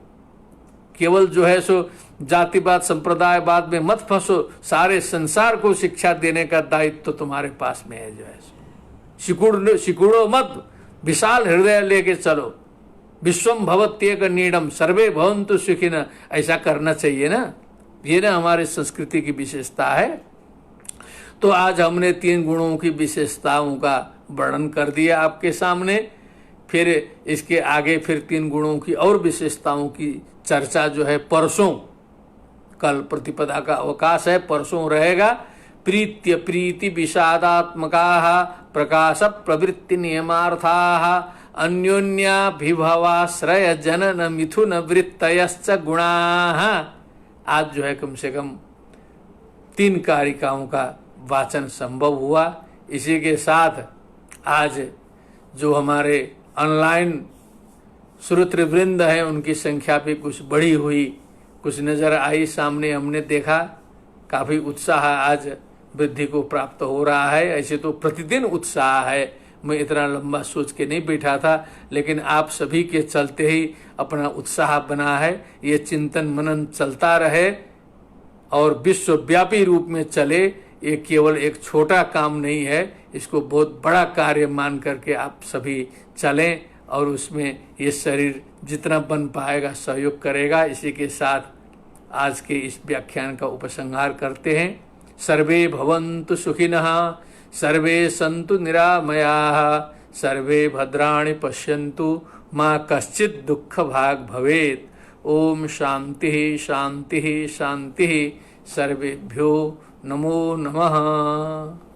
S1: केवल जो है सो जातिवाद संप्रदायवाद में मत फंसो, सारे संसार को शिक्षा देने का दायित्व तुम्हारे पास में है। जो है सिकुड़ो मत, विशाल हृदय लेके चलो। विश्वम भवत्येक नीडम सर्वे भवन्तु सुखिनः, ऐसा करना चाहिए ना। ये ना हमारी संस्कृति की विशेषता है। तो आज हमने 3 गुणों की विशेषताओं का वर्णन कर दिया आपके सामने। फिर इसके आगे फिर 3 गुणों की और विशेषताओं की चर्चा जो है परसों, कल प्रतिपदा का अवकाश है, परसों रहेगा। प्रीत्य प्रीति विषादात्मकाः प्रकाश प्रवृत्ति नियमार्थाः अन्योन्याभिभवाश्रय जनन मिथुन वृत्तयश्च गुणाः। आज जो है कम से कम 3 कारिकाओं का वाचन संभव हुआ। इसी के साथ आज जो हमारे ऑनलाइन श्रोतृवृंद है उनकी संख्या भी कुछ बढ़ी हुई, कुछ नजर आई सामने, हमने देखा काफी उत्साह आज वृद्धि को प्राप्त हो रहा है। ऐसे तो प्रतिदिन उत्साह है, मैं इतना लंबा सोच के नहीं बैठा था, लेकिन आप सभी के चलते ही अपना उत्साह बना है। ये चिंतन मनन चलता रहे और विश्वव्यापी रूप में चले। ये केवल एक छोटा काम नहीं है, इसको बहुत बड़ा कार्य मान करके आप सभी चलें, और उसमें ये शरीर जितना बन पाएगा सहयोग करेगा। इसी के साथ आज के इस व्याख्यान का उपसंहार करते हैं। सर्वे भवन्तु सुखिनः, सर्वे सन्तु निरामयाः, सर्वे भद्राणि पश्यन्तु, मा कश्चित् दुःख भाग् भवेत्। ओम शांति शांति शांति। सर्वेभ्यो नमो नमः।